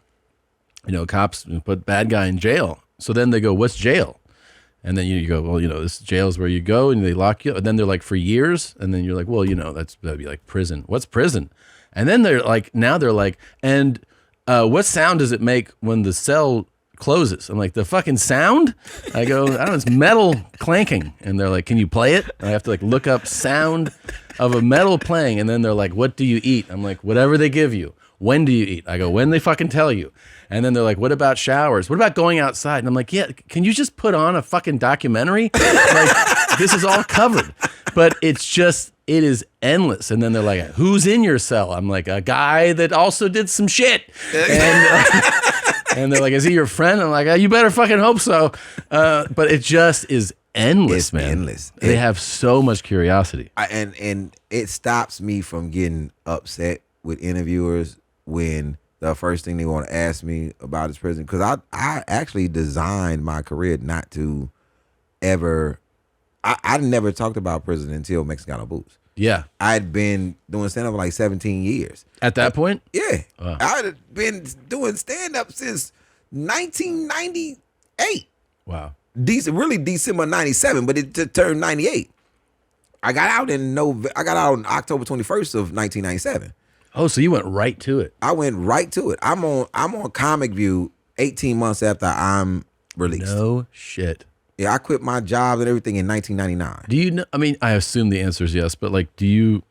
cops put bad guy in jail. So then they go, what's jail? And then you go, well, this jail is where you go and they lock you up. And then they're like, for years. And then you're like, well, that'd be like prison. What's prison? And then they're like, and what sound does it make when the cell closes? I'm like, the fucking sound? I go, I don't know, it's metal clanking. And they're like, can you play it? And I have to like look up sound of a metal playing. And then they're like, what do you eat? I'm like, whatever they give you. When do you eat? I go, when they fucking tell you. And then they're like, what about showers? What about going outside? And I'm like, yeah, can you just put on a fucking documentary? Like, this is all covered. But it is endless. And then they're like, who's in your cell? I'm like, a guy that also did some shit. And they're like, is he your friend? I'm like, you better fucking hope so. But it just is endless, man. Endless. They have so much curiosity. And it stops me from getting upset with interviewers when the first thing they want to ask me about is prison, because I actually designed my career not to ever. I never talked about prison until Mexicano Boots. Yeah, I'd been doing stand up for like 17 years. At that point, yeah, wow. I'd been doing stand up since 1998. Wow, really December '97, but it turned '98. I got out on October 21st of 1997. Oh, so you went right to it. I went right to it. I'm on Comic View 18 months after I'm released. No shit. Yeah, I quit my job and everything in 1999. Do you know, I mean, I assume the answer is yes, but like, do you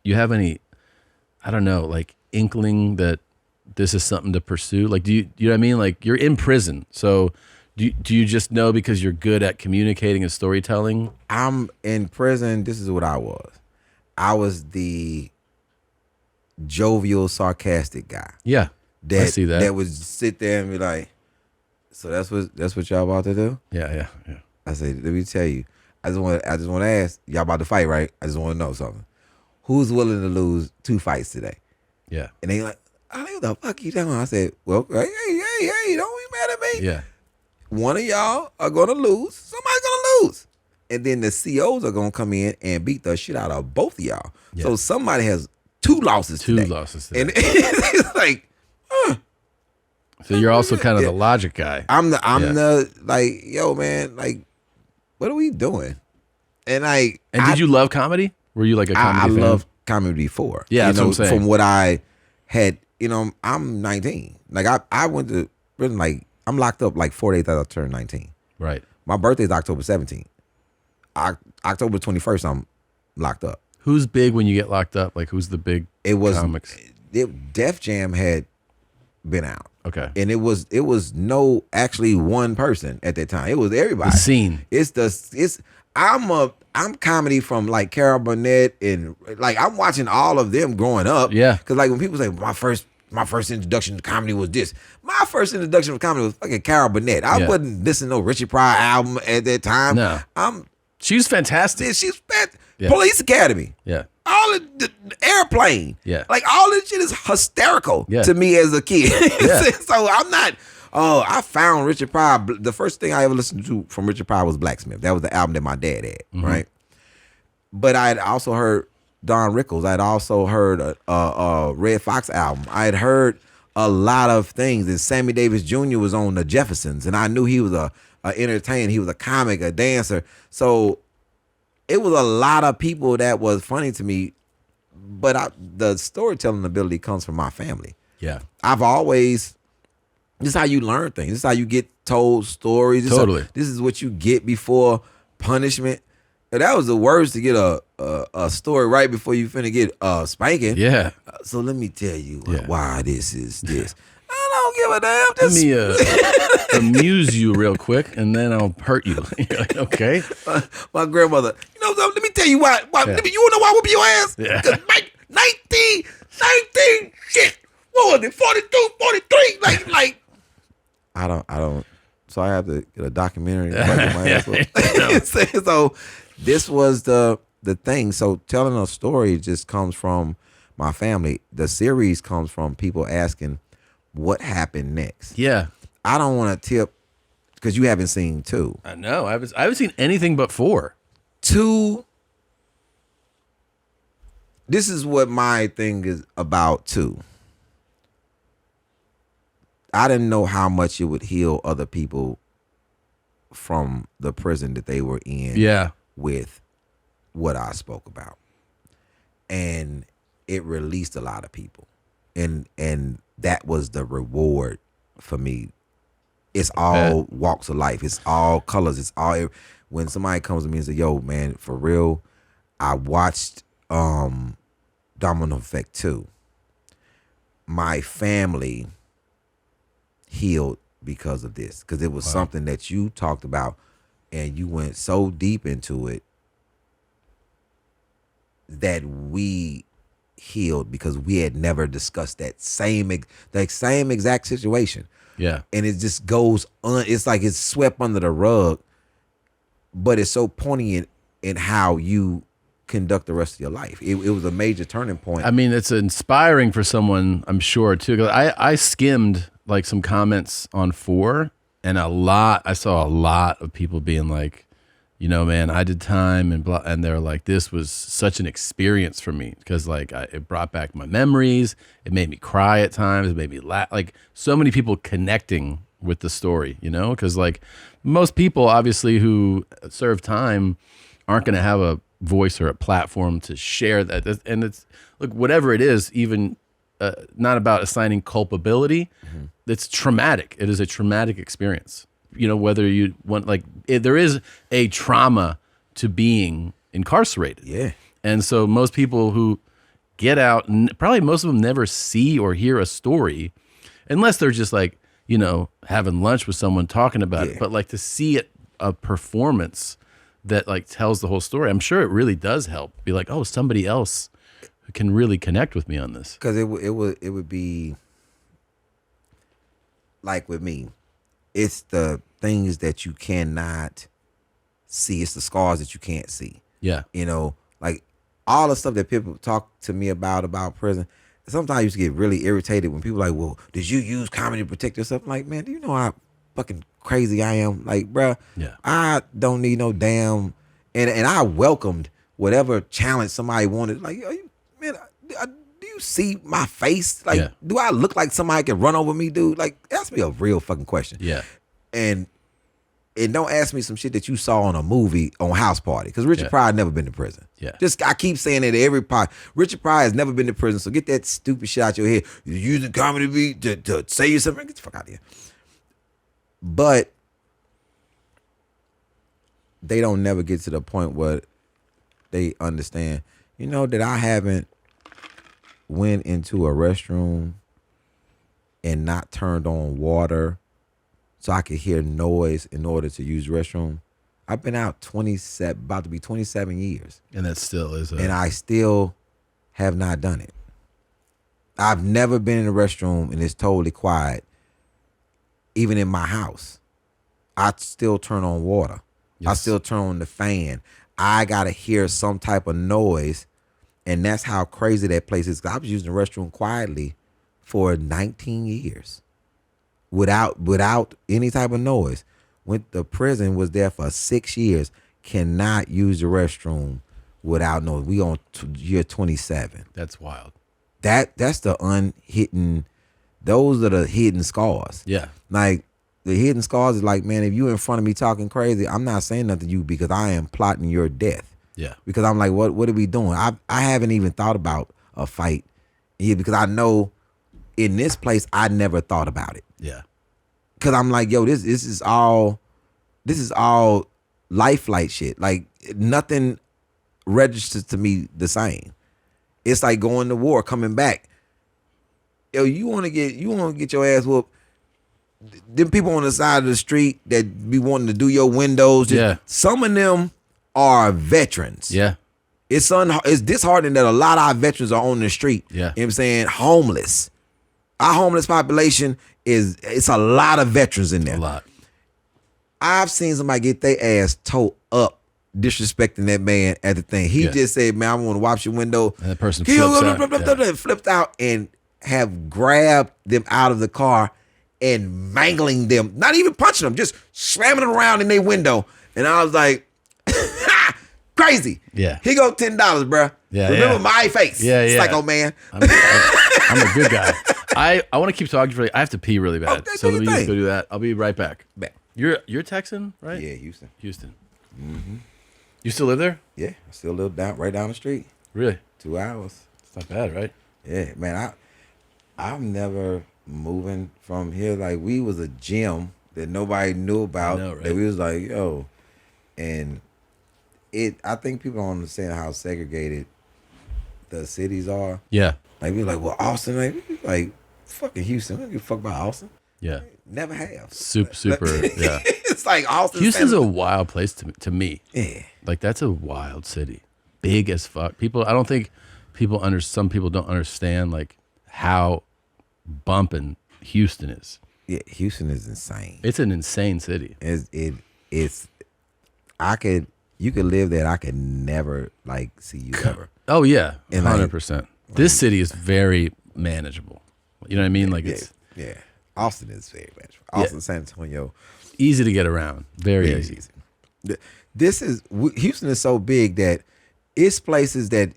have any, I don't know, like inkling that this is something to pursue? Like, you know what I mean? Like, you're in prison. So do you just know because you're good at communicating and storytelling? I'm in prison. This is what I was. I was the jovial, sarcastic guy. Yeah, I see that. That would sit there and be like, so that's what y'all about to do? Yeah. I said, let me tell you. I just want to ask, y'all about to fight, right? I just want to know something. Who's willing to lose 2 fights today? Yeah. And they like, what the fuck you doing? I said, well, hey, don't be mad at me. Yeah. One of y'all are gonna lose. Somebody's gonna lose. And then the COs are gonna come in and beat the shit out of both of y'all. Yeah. So somebody has 2 losses today. And it's like, so you're also kind of the logic guy. I'm the like, yo, man, like, what are we doing? And did you love comedy? Were you like a comedy fan? I loved comedy before. Yeah, that's what I'm saying. From what I had, I'm 19. Like I went to prison, like I'm locked up like 4 days after I turned 19. Right. My birthday's October 17th. October 21st, I'm locked up. Who's big when you get locked up? Like, who's the big comics? Def Jam had been out. Okay. And it was no actually one person at that time. It was everybody. The scene. I'm comedy from like Carol Burnett, and like I'm watching all of them growing up. Yeah. Cause like when people say my first introduction to comedy was this. My first introduction to comedy was fucking Carol Burnett. I wasn't listening to no Richard Pryor album at that time. No. She was fantastic. She's fantastic. Yeah. Police Academy. Yeah. All of the Airplane. Yeah. Like all this shit is hysterical to me as a kid. Yeah. So I'm not, I found Richard Pryor. The first thing I ever listened to from Richard Pryor was Blacksmith. That was the album that my dad had, right? But I had also heard Don Rickles. I had also heard a Red Fox album. I had heard a lot of things. And Sammy Davis Jr. was on the Jeffersons, and I knew he was a entertainer. He was a comic, a dancer. So it was a lot of people that was funny to me, but the storytelling ability comes from my family. Yeah. I've always, this is how you learn things. This is how you get told stories. This is what you get before punishment. And that was the worst, to get a story right before you finna get spanking. Yeah. So let me tell you why this is this. I don't give a damn. Let me amuse you real quick, and then I'll hurt you. You're like, okay. My grandmother, you know something? Let me tell you why. Yeah. You want to know why I whoop your ass? Yeah. Because 19, shit. What was it? 42, 43? Like. I don't. So I have to get a documentary. My ass up. So this was the thing. So telling a story just comes from my family. The series comes from people asking what happened next. Yeah. I don't want to tip because you haven't seen 2. I know. I haven't seen anything but 4. 2. This is what my thing is about 2. I didn't know how much it would heal other people from the prison that they were in. Yeah. With what I spoke about. And it released a lot of people. And that was the reward for me. It's all walks of life. It's all colors. It's all, when somebody comes to me and says, yo, man, for real, I watched Domino Effect 2. My family healed because of this, because it was something that you talked about and you went so deep into it that we healed because we had never discussed that same exact situation. Yeah. And it just goes on. It's like it's swept under the rug, but it's so poignant in how you conduct the rest of your life. It was a major turning point. I mean, it's inspiring for someone, I'm sure, too. 'Cause I skimmed like some comments on 4, and I saw a lot of people being like, you know, man, I did time and blah, and they're like, this was such an experience for me because like it brought back my memories. It made me cry at times. It made me laugh. Like so many people connecting with the story, you know, because like most people obviously who serve time aren't going to have a voice or a platform to share that. And it's look, whatever it is, even not about assigning culpability. Mm-hmm. It's traumatic. It is a traumatic experience. You know, whether you want, like, there is a trauma to being incarcerated. Yeah. And so most people who get out, probably most of them never see or hear a story unless they're just like, you know, having lunch with someone talking about it. But like to see it, a performance that like tells the whole story, I'm sure it really does help. Be like, oh, somebody else can really connect with me on this. Because it would be like with me. It's the things that you cannot see. It's the scars that you can't see. Yeah. You know, like all the stuff that people talk to me about prison. Sometimes I used to get really irritated when people are like, well, did you use comedy to protect yourself? I'm like, man, do you know how fucking crazy I am? Like, bruh, I don't need no damn. And I welcomed whatever challenge somebody wanted. Like, man, do you see my face? Like, do I look like somebody can run over me, dude? Like, ask me a real fucking question. Yeah. And don't ask me some shit that you saw on a movie on House Party, because Richard Pryor never been to prison. Yeah. I keep saying that to every part. Richard Pryor has never been to prison, so get that stupid shit out your head. You're using comedy to say yourself. Get the fuck out of here. But they don't never get to the point where they understand, you know, that I haven't went into a restroom and not turned on water so I could hear noise in order to use the restroom. I've been out about to be 27 years. And that still is and I still have not done it. I've never been in a restroom and it's totally quiet. Even in my house, I still turn on water. Yes. I still turn on the fan. I got to hear some type of noise. And that's how crazy that place is. I was using the restroom quietly for 19 years without any type of noise. Went to prison, was there for 6 years, cannot use the restroom without noise. We on year 27. That's wild. That's the unhidden, those are the hidden scars. Yeah. Like the hidden scars is like, man, if you in front of me talking crazy, I'm not saying nothing to you because I am plotting your death. Yeah. Because I'm like, what are we doing? I haven't even thought about a fight. Yeah, because I know in this place I never thought about it. Yeah. Cause I'm like, yo, this is all life flight shit. Like nothing registers to me the same. It's like going to war, coming back. Yo, you wanna get your ass whooped. them people on the side of the street that be wanting to do your windows. Yeah. Some of them are veterans. Yeah. It's disheartening that a lot of our veterans are on the street. Yeah. You know what I'm saying? Homeless. Our homeless population it's a lot of veterans in there. A lot. I've seen somebody get their ass towed up disrespecting that man at the thing. He just said, man, I want to wash your window. And that person flipped out and have grabbed them out of the car and mangling them, not even punching them, just slamming them around in their window. And I was like, crazy. Yeah. Here go $10, bro. Yeah. Remember my face. Yeah. Psycho man. I'm a good guy. I want to keep talking. I have to pee really bad. Okay, so let me just thing. go do that. I'll be right back. You're Texan, right? Yeah, Houston. Mm-hmm. You still live there? Yeah, I still live right down the street. Really? 2 hours. It's not bad, right? Yeah, man. I'm never moving from here. Like, we was a gym that nobody knew about. I know, right? That we was like, yo, and I think people don't understand how segregated the cities are. Yeah. Like, we like, well, Austin, like fucking Houston. I don't give a fuck about Austin. Yeah. Never have. Super. Yeah. It's like Austin. Houston's a wild place to me. Yeah. Like, that's a wild city. Big as fuck. I don't think some people don't understand like how bumping Houston is. Yeah, Houston is insane. It's an insane city. You could live there. I could never like see you ever. Oh yeah, And 100%. This city is very manageable. You know what I mean? Like, it's Austin is very manageable. Austin, San Antonio, easy to get around. Very easy. Houston is so big that it's places that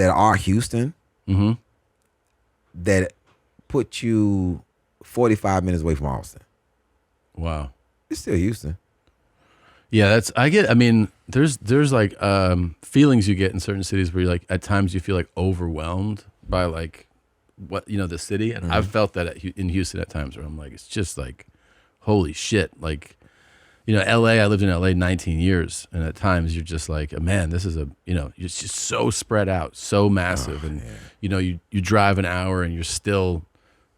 are Houston that put you 45 minutes away from Austin. Wow. It's still Houston. Yeah, there's like feelings you get in certain cities where you're like, at times you feel like overwhelmed by like the city. And I've felt that in Houston at times where I'm like, it's just like, holy shit. Like, LA, I lived in LA 19 years. And at times you're just like, man, this is you're just so spread out, so massive. You drive an hour and you're still,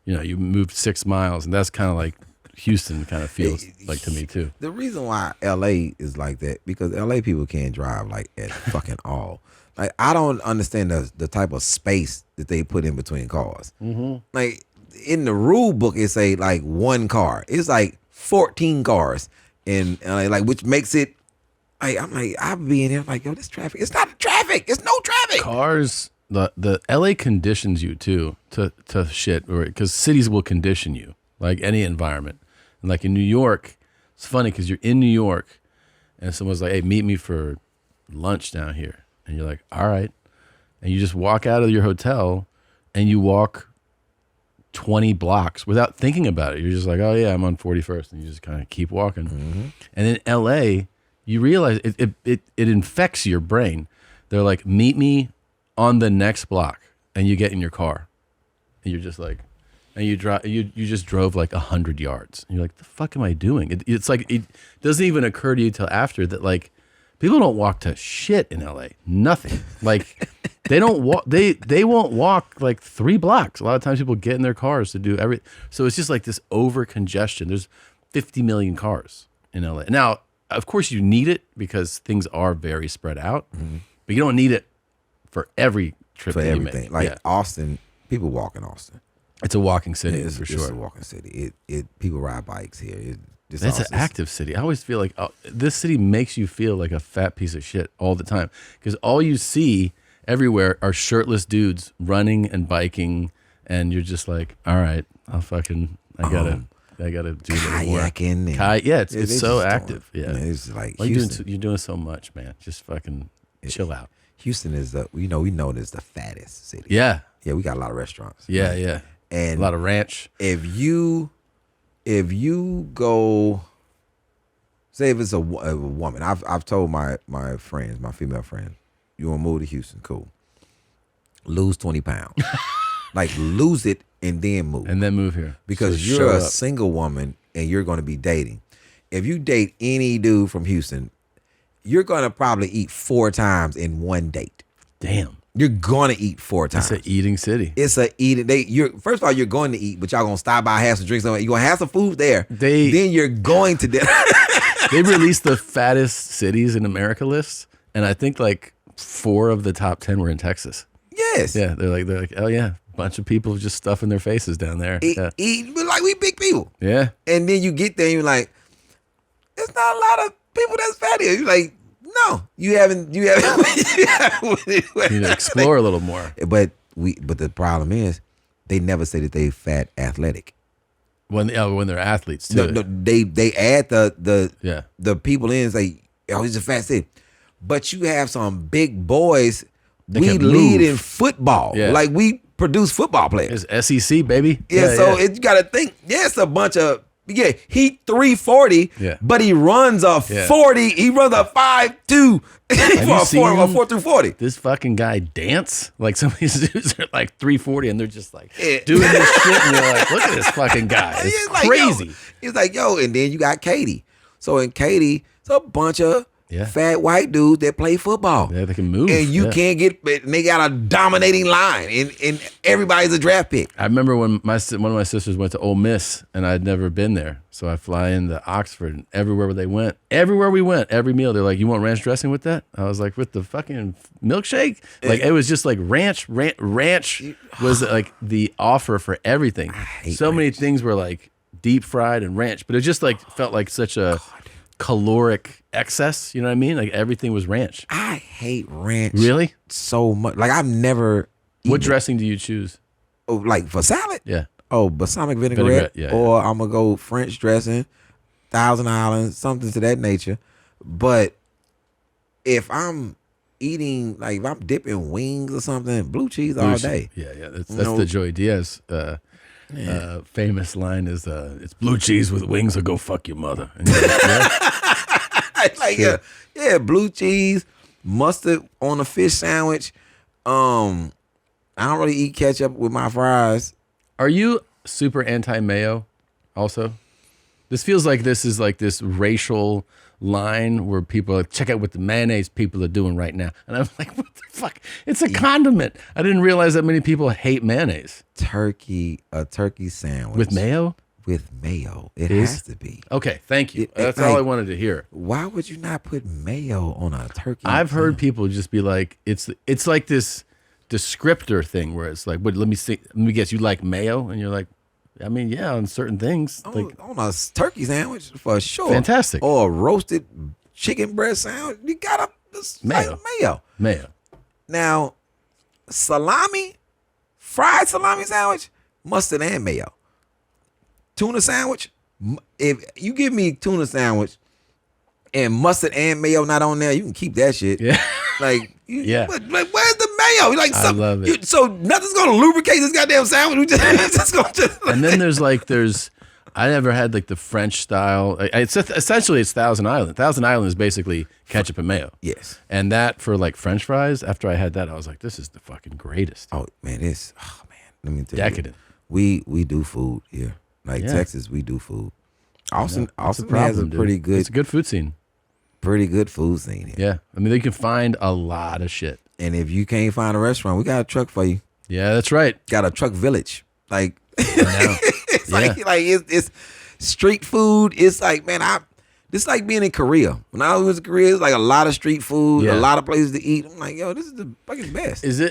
you moved 6 miles. And that's kind of like Houston kind of feels like to me too. The reason why LA is like that, because LA people can't drive like at fucking all. Like, I don't understand the type of space that they put in between cars. Like, in the rule book, it say like one car. It's like 14 cars, and like, which makes it. I'm like, I'll be in here like, yo, this traffic. It's not traffic. It's no traffic. Cars. The LA conditions you too to shit, because cities will condition you like any environment. And like in New York, it's funny because you're in New York, and someone's like, hey, meet me for lunch down here. And you're like, all right. And you just walk out of your hotel and you walk 20 blocks without thinking about it. You're just like, oh yeah, I'm on 41st. And you just kind of keep walking. And in LA, you realize it infects your brain. They're like, meet me on the next block. And you get in your car. And you're just like, and you drive. You just drove like 100 yards. And you're like, the fuck am I doing? It's like, it doesn't even occur to you till after that, like, people don't walk to shit in LA. Nothing. Like, they don't walk. They won't walk like 3 blocks. A lot of times people get in their cars to do everything. So it's just like this over congestion. There's 50 million cars in LA. Now, of course, you need it because things are very spread out, but you don't need it for every trip for that everything. you make. Like Austin, people walk in Austin. It's a walking city It's for It's sure. a walking city. People ride bikes here. It's an active city. I always feel like this city makes you feel like a fat piece of shit all the time because all you see everywhere are shirtless dudes running and biking, and you're just like, all right, I gotta do a little more. Kayaking. It's so active. Yeah, it's like you're doing so much, man. Just fucking chill out. Houston is we know it as the fattest city. Yeah, we got a lot of restaurants. Yeah, and a lot of ranch. If you go, say if it's a woman, I've told my friends, my female friends, you want to move to Houston, cool. Lose 20 pounds, like lose it and then move, here because so you're a single woman and you're going to be dating. If you date any dude from Houston, you're going to probably eat 4 times in one date. Damn. You're going to eat 4 times. It's an eating city. It's a eating. First of all, you're going to eat, but y'all gonna stop by, have some drinks. You're gonna have some food there. Then you're going to dinner. They released the fattest cities in America lists, and I think like 4 of the top 10 were in Texas. Yes. Yeah, they're like, oh yeah, bunch of people just stuffing their faces down there. Eat like we big people. Yeah. And then you get there and you're like, there's not a lot of people that's fat here. You're like, no, you haven't. You need to explore a little more. But the problem is, they never say that they fat athletic. When they're athletes too. No, they add the people in and say, oh, he's a fat city. But you have some big boys. We lead in football. Yeah. Like we produce football players. It's SEC, baby. Yeah, you got to think. Yeah, it's a bunch of. Yeah, he 340, but he runs a 40. He runs a 5.2 for 4 through 40. This fucking guy dance like some of these dudes are like 340, and they're just like doing this shit, and you're like, look at this fucking guy. It's crazy. He's like, yo, and then you got Katie. So in Katie, it's a bunch of fat white dudes that play football. Yeah, they can move. And you can't get, and they got a dominating line, and everybody's a draft pick. I remember when one of my sisters went to Ole Miss, and I'd never been there. So I fly into Oxford, and everywhere we went, every meal, they're like, you want ranch dressing with that? I was like, with the fucking milkshake? Like, it was just like ranch was like the offer for everything. So ranch. Many things were like deep fried and ranch, but it just like felt like such a caloric excess, you know what I mean? Like everything was ranch. I hate ranch. Really? So much. Like I've never. What dressing do you choose? Oh, like for salad? Yeah. Oh, balsamic vinaigrette. Or I'm gonna go French dressing, Thousand Island, something to that nature. But if I'm eating, like if I'm dipping wings or something, blue cheese all day. Yeah. That's the Joey Diaz famous line is it's blue cheese with wings or go fuck your mother. And like blue cheese, mustard on a fish sandwich. I don't really eat ketchup with my fries. Are you super anti-mayo also? This feels like this is like this racial line where people are like, check out what the mayonnaise people are doing right now. And I'm like, what the fuck? It's a condiment. I didn't realize that many people hate mayonnaise. A turkey sandwich. With mayo? With mayo. It has to be. Okay, thank you. That's all I wanted to hear. Why would you not put mayo on a turkey? I've heard people just be like, it's like this descriptor thing where it's like, but let me guess, you like mayo? And you're like, I mean, yeah, on certain things. On a turkey sandwich, for sure. Fantastic. Or a roasted chicken breast sandwich, you got mayo. Mayo. Now, fried salami sandwich, mustard and mayo. Tuna sandwich, if you give me tuna sandwich and mustard and mayo not on there, you can keep that shit. Yeah. Like, where's the mayo? Like, I love it. So nothing's gonna lubricate this goddamn sandwich. We just and then I never had like the French style. It's essentially Thousand Island. Thousand Island is basically ketchup and mayo. Yes. And that for like French fries. After I had that, I was like, this is the fucking greatest. Oh man, let me tell decadent. You, we do food here. Like Texas, we do food. Austin has a pretty good. It's a good food scene. Pretty good food scene here. Yeah, I mean they can find a lot of shit. And if you can't find a restaurant, we got a truck for you. Yeah, that's right. Got a truck village. Like, it's it's street food. It's like, man, this like being in Korea. When I was in Korea, it's like a lot of street food, a lot of places to eat. I'm like, yo, this is the fucking best. Do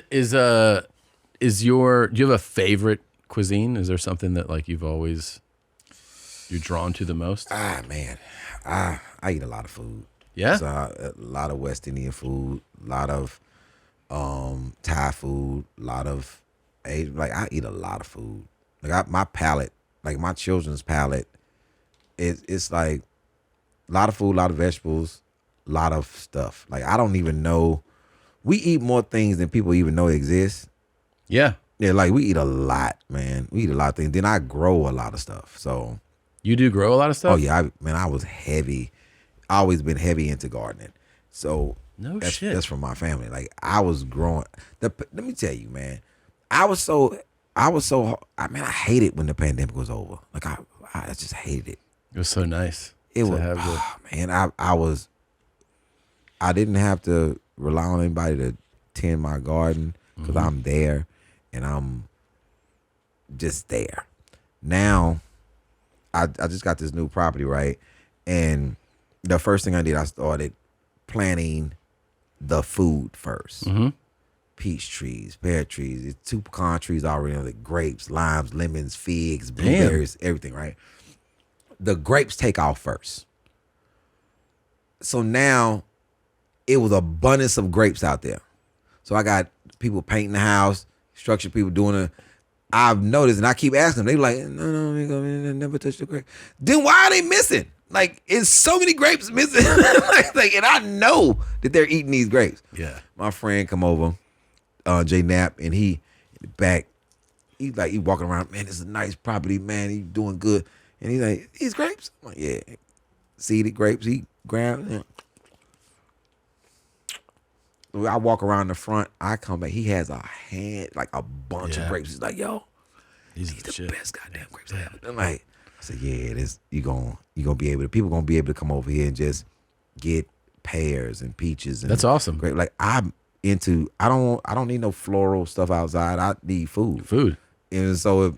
you have a favorite cuisine? Is there something that like you're drawn to the most? Man, I eat a lot of food. Yeah, so a lot of West Indian food, a lot of Thai food, a lot of Asian. Like I eat a lot of food. Like my palate, like my children's palate, it's like a lot of food, a lot of vegetables, a lot of stuff. Like I don't even know. We eat more things than people even know exist. Yeah. Yeah, like we eat a lot, man. We eat a lot of things. Then I grow a lot of stuff. So you do grow a lot of stuff? Oh yeah, I was heavy. Always been heavy into gardening. So that's from my family. Like I was growing. Let me tell you, man. I hate it when the pandemic was over. Like I just hated it. It was so nice. It was, man. I didn't have to rely on anybody to tend my garden because I'm there and I'm just there. Now, I just got this new property, right? And the first thing I did, I started planting the food first. Peach trees, pear trees, 2 pecan trees already, the grapes, limes, lemons, figs, blueberries, everything, right? The grapes take off first. So now it was abundance of grapes out there. So I got people painting the house, construction people doing it. I've noticed, and I keep asking them, they like, no, they never touch the grape. Then why are they missing? Like, it's so many grapes missing. like, and I know that they're eating these grapes. Yeah. My friend come over, Jay Knapp, and he in the back, he walking around, man, this is a nice property, man, he doing good. And he's like, these grapes? I'm like, yeah. Seeded grapes, he grabbed them. I walk around the front, I come back, he has a hand, like a bunch of grapes. He's like, yo, these are the best goddamn grapes I have. I'm like, I said, yeah, this you gonna be able to, people gonna be able to come over here and just get pears and peaches. And that's awesome. Grape. Like I'm into, I don't need no floral stuff outside. I need food. And so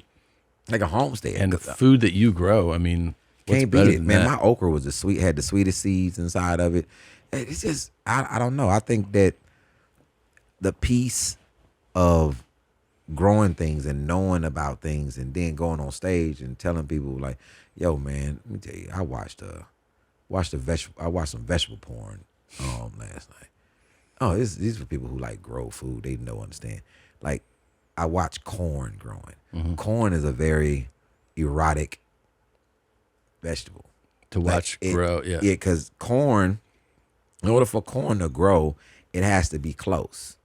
like a homestead. And the food that you grow, I mean, can't beat it, man. My okra was had the sweetest seeds inside of it. It's just, I don't know. I think that the piece of growing things and knowing about things and then going on stage and telling people like, yo, man, let me tell you, I watched some vegetable porn last night. Oh, these are people who like grow food. They understand. Like, I watch corn growing. Corn is a very erotic vegetable to watch grow. Yeah, because corn, in order for corn to grow, it has to be close.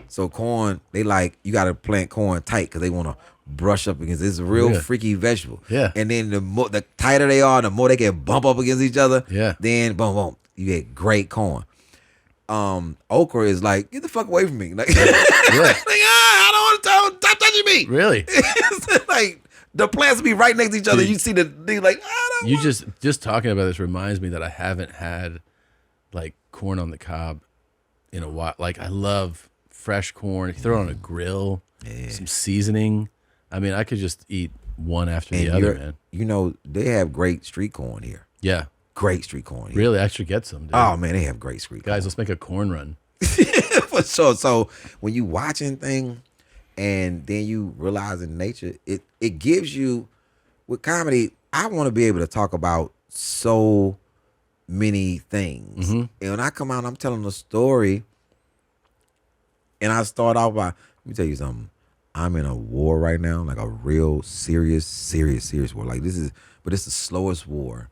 So corn, they like, you got to plant corn tight because they want to brush up against. It's a real freaky vegetable. Yeah, and then the tighter they are, the more they can bump up against each other. Yeah, then boom, boom, you get great corn. Okra is like, get the fuck away from me. Like, I don't want to stop touching me. Really? It's like the plants be right next to each other. Dude, you see the thing like, I don't want. Just talking about this reminds me that I haven't had like corn on the cob in a while. Like, I love fresh corn. You throw it on a grill, some seasoning. I mean, I could just eat one after the other, man. You know, they have great street corn here. Yeah. Great street corn. Really? I should get some, dude. Oh, man, they have great street corn. Guys, let's make a corn run. For sure. So when you watching thing and then you realize in nature, it gives you, with comedy, I want to be able to talk about so many things. And when I come out and I'm telling a story and I start off by, let me tell you something. I'm in a war right now, like a real serious war. Like it's the slowest war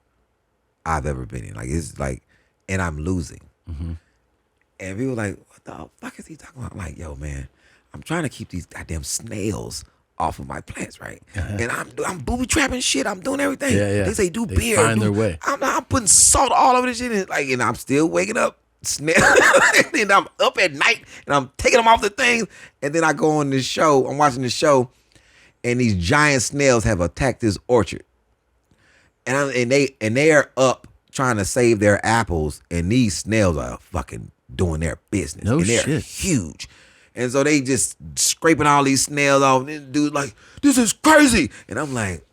I've ever been in. Like, it's like, and I'm losing. And people like, what the fuck is he talking about? I'm like, yo, man, I'm trying to keep these goddamn snails off of my plants, right? And I'm booby trapping shit. I'm doing everything. They say do beer. Find their way. I'm putting salt all over this shit. And I'm still waking up. And then I'm up at night and I'm taking them off the things. And then I go on this show. I'm watching this show, and these giant snails have attacked this orchard. And they are up trying to save their apples, and these snails are fucking doing their business. No and they're shit. Huge. And so they just scraping all these snails off. And this dude's like, this is crazy. And I'm like,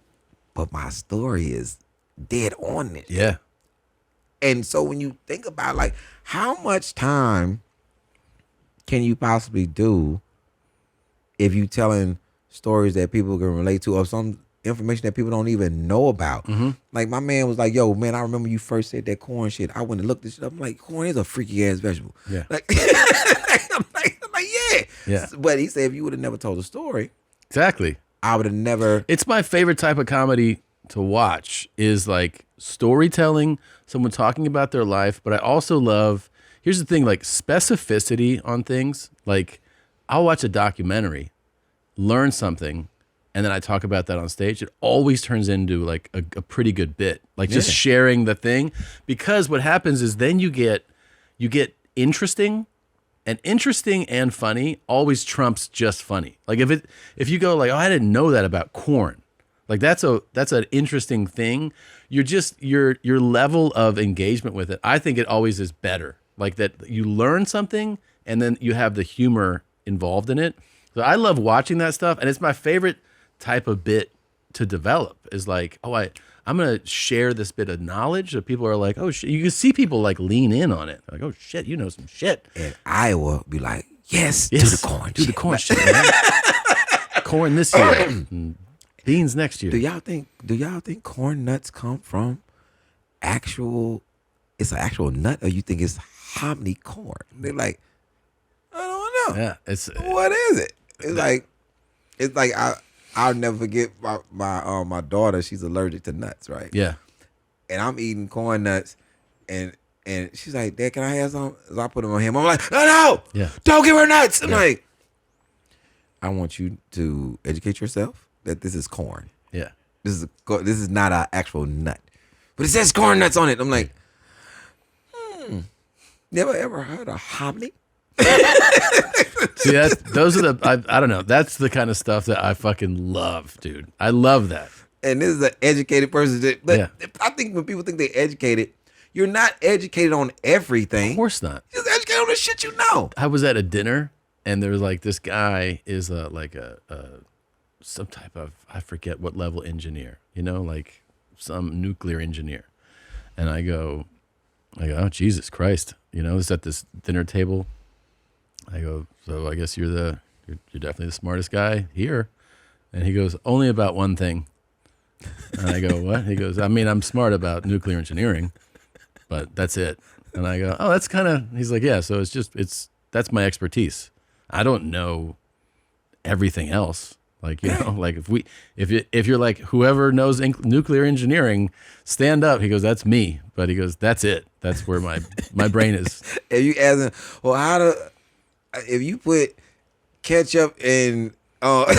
but my story is dead on this. Yeah. And so when you think about, like, how much time can you possibly do if you telling stories that people can relate to, or some information that people don't even know about? Like, my man was like, yo, man, I remember you first said that corn shit. I went and looked this shit up. I'm like, corn is a freaky ass vegetable. Yeah. Like, I'm like, yeah. But he said, if you would have never told the story. Exactly. I would have never. It's my favorite type of comedy to watch, is like storytelling, someone talking about their life. But I also love, here's the thing, like specificity on things. Like, I'll watch a documentary, learn something, and then I talk about that on stage. It always turns into like a pretty good bit, like just sharing the thing. Because what happens is then you get interesting, and interesting and funny always trumps just funny. Like if you go like, oh, I didn't know that about corn. Like that's an interesting thing. Your level of engagement with it, I think it always is better. Like that you learn something and then you have the humor involved in it. So I love watching that stuff, and it's my favorite type of bit to develop. Is like, I'm gonna share this bit of knowledge that people are like, oh shit. You can see people like lean in on it. Like, oh shit, you know some shit. And Iowa be like, yes, do the corn. Do the corn shit, man. Corn this year, and beans next year. Do y'all think corn nuts come from it's an actual nut, or you think it's hominy corn? They're like, I don't know. Yeah, what is it? It's like I'll never forget my daughter. She's allergic to nuts, right? Yeah. And I'm eating corn nuts, and she's like, Dad, can I have some? So I put them on him. I'm like, no, Yeah. don't give her nuts. I'm like, I want you to educate yourself that this is corn. Yeah. This is not an actual nut, but it says corn nuts on it. I'm like, never ever heard of hominy. See, those are I don't know. That's the kind of stuff that I fucking love, dude. I love that. And this is an educated person. I think when people think they're educated, you're not educated on everything. Of course not. You're just educated on the shit you know. I was at a dinner, and there was like this guy is like some type of, I forget what level engineer, like some nuclear engineer. And I go, oh, Jesus Christ. It's at this dinner table. I go, so I guess you're definitely the smartest guy here. And he goes, only about one thing. And I go, what? He goes, I mean, I'm smart about nuclear engineering, but that's it. And I go, oh, that's kind of, he's like, yeah, so that's my expertise. I don't know everything else. Like, like if you're like, whoever knows nuclear engineering, stand up. He goes, that's me. But he goes, that's it. That's where my brain is. If you asking, well, if you put ketchup in, what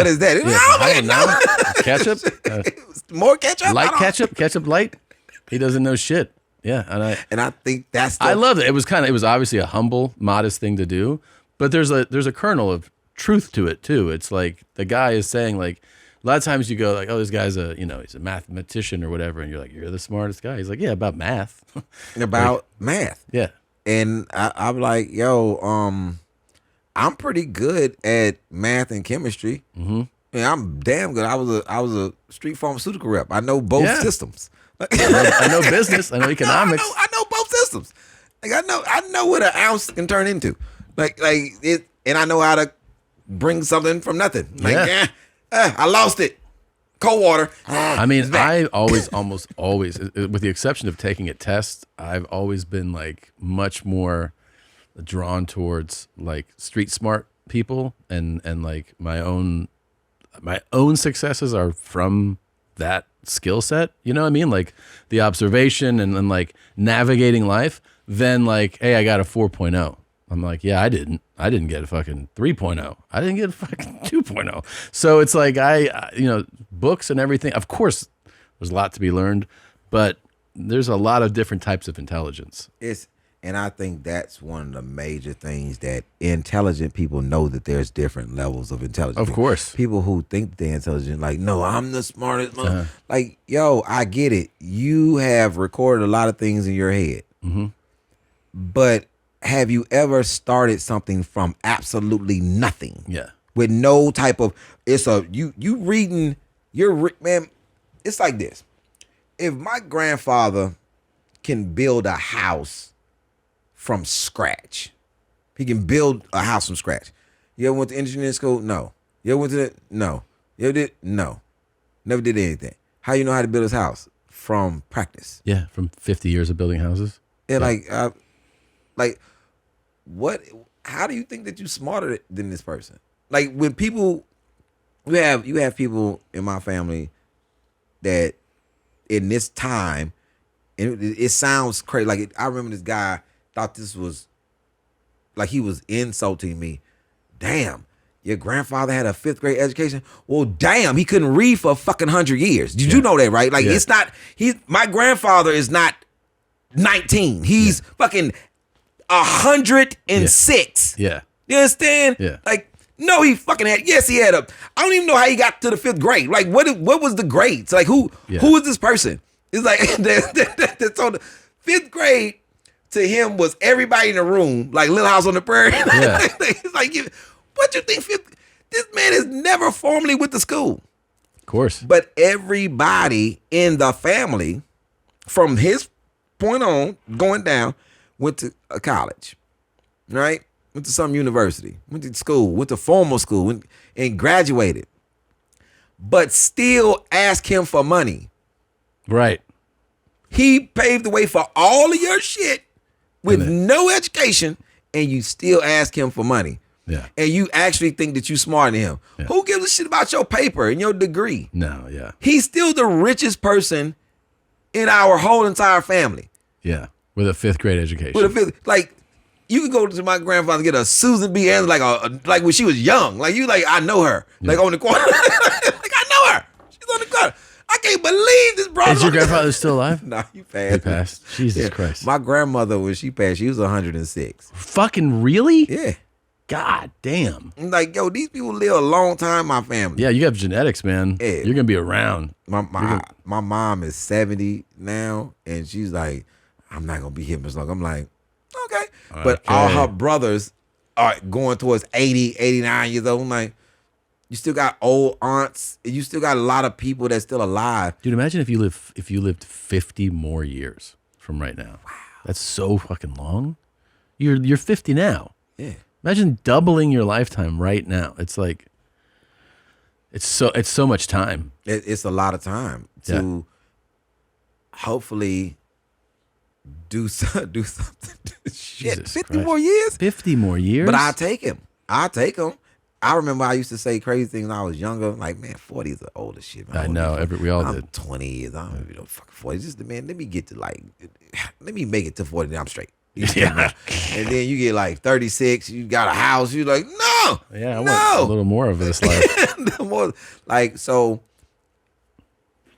is that? I don't know. Ketchup? More ketchup? Light ketchup light? He doesn't know shit. Yeah. And I think I love it. It was obviously a humble, modest thing to do, but there's a kernel of truth to it too. It's like the guy is saying, like, a lot of times you go like, oh, this guy's he's a mathematician or whatever, and you're like, you're the smartest guy. He's like, yeah, about math. About math. Yeah. And I'm like, yo, I'm pretty good at math and chemistry. Mm-hmm. Yeah, I'm damn good. I was a street pharmaceutical rep. I know both systems. I know business. I know economics. I know both systems. Like I know what an ounce can turn into. Like it, and I know how to bring something from nothing. Like, I lost it. Cold water. I mean, I almost always, with the exception of taking a test, I've always been like much more drawn towards like street smart people, and like my own successes are from that skill set. You know what I mean? Like the observation and then like navigating life. Then like, hey, I got a 4.0. I'm like, yeah, I didn't get a fucking 3.0. I didn't get a fucking 2.0. So it's like books and everything. Of course, there's a lot to be learned, but there's a lot of different types of intelligence. And I think that's one of the major things that intelligent people know, that there's different levels of intelligence. Of course. People who think they're intelligent, like, no, I'm the smartest. Like, yo, I get it. You have recorded a lot of things in your head. Mm-hmm. But have you ever started something from absolutely nothing? Yeah. With no type of, you reading, man, it's like this. If my grandfather can build a house from scratch, he can build a house from scratch. You ever went to engineering school? No. You ever went to No. You ever did? No. Never did anything. How you know how to build his house? From practice. Yeah, from 50 years of building houses. Yeah, like, what? How do you think that you're smarter than this person? Like, when people, you have people in my family that in this time, and it sounds crazy. Like, I remember this guy thought this was like he was insulting me. Damn, your grandfather had a 5th grade education. Well, damn, he couldn't read for a fucking 100 years. Did you know that, right? Like, it's not. My grandfather is not 19. He's fucking 106. Yeah. You understand? Yeah. Like, no, he fucking had. Yes, he had a. I don't even know how he got to the 5th grade. Like, what was the grades? Like, who is this person? It's like that's on the 5th grade to him was everybody in the room, like Little House on the Prairie. Yeah. It's like, what you think? This man has never formally went to school. Of course. But everybody in the family, from his point on, going down, went to a college, right? Went to some university, went to school, went to formal school, and graduated. But still ask him for money. Right. He paved the way for all of your shit with no education, and you still ask him for money. Yeah. And you actually think that you smarter than him. Yeah. Who gives a shit about your paper and your degree? No, yeah. He's still the richest person in our whole entire family. Yeah. With a 5th grade education. Like, you can go to my grandfather and get a Susan B. Anderson, like when she was young. Like, I know her. Yeah. Like on the corner. Like, I know her. She's on the corner. I can't believe this, bro. Is your grandfather still alive? Nah, he passed. He passed. Jesus Christ. My grandmother, when she passed, she was 106. Fucking really? Yeah. God damn. I'm like, yo, these people live a long time, my family. Yeah, you have genetics, man. Yeah. You're going to be around. My mom is 70 now, and she's like, I'm not going to be here much longer. I'm like, okay. But all her brothers are going towards 80, 89 years old. I'm like, you still got old aunts. You still got a lot of people that's still alive. Dude, imagine if you lived 50 more years from right now. Wow. That's so fucking long. You're 50 now. Yeah. Imagine doubling your lifetime right now. It's like, it's so much time. It's a lot of time to hopefully do something. Shit, 50 Christ. more years? 50 more years? But I'll take him. I remember I used to say crazy things when I was younger. Like, man, 40 is the oldest shit, man. I know. We all did. 20 years. I don't even know fucking 40. Just, man, let me make it to 40, then I'm straight. Yeah. And then you get like 36, you got a house, you're like, no. Yeah, I want a little more of this life. So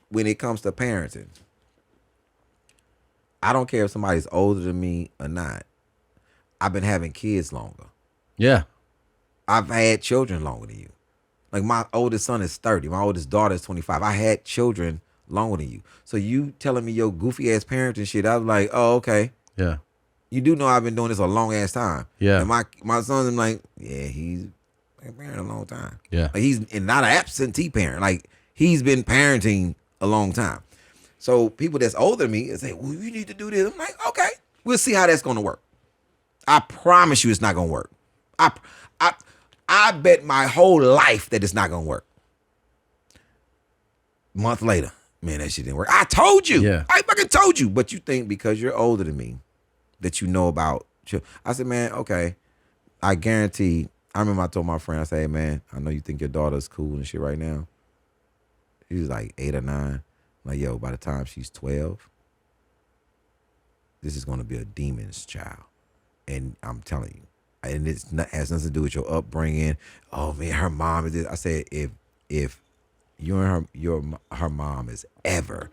when it comes to parenting, I don't care if somebody's older than me or not. I've been having kids longer. Yeah. I've had children longer than you. Like, my oldest son is 30. My oldest daughter is 25. I had children longer than you. So you telling me your goofy ass parenting shit, I was like, oh, okay. Yeah. You do know I've been doing this a long ass time. Yeah. And my son's, I'm like, yeah, he's been parenting a long time. Yeah. Like, he's not an absentee parent. Like, he's been parenting a long time. So people that's older than me say, well, you need to do this. I'm like, okay, we'll see how that's going to work. I promise you it's not going to work. I bet my whole life that it's not going to work. A month later, man, that shit didn't work. I told you. Yeah. I fucking told you. But you think because you're older than me that you know about. I said, man, okay. I guarantee. I remember I told my friend, I said, hey, man, I know you think your daughter's cool and shit right now. She was like 8 or 9. I'm like, yo, by the time she's 12, this is going to be a demon's child. And I'm telling you. And it has nothing to do with your upbringing. Oh, man, her mom is this. I said, if you and her mom is ever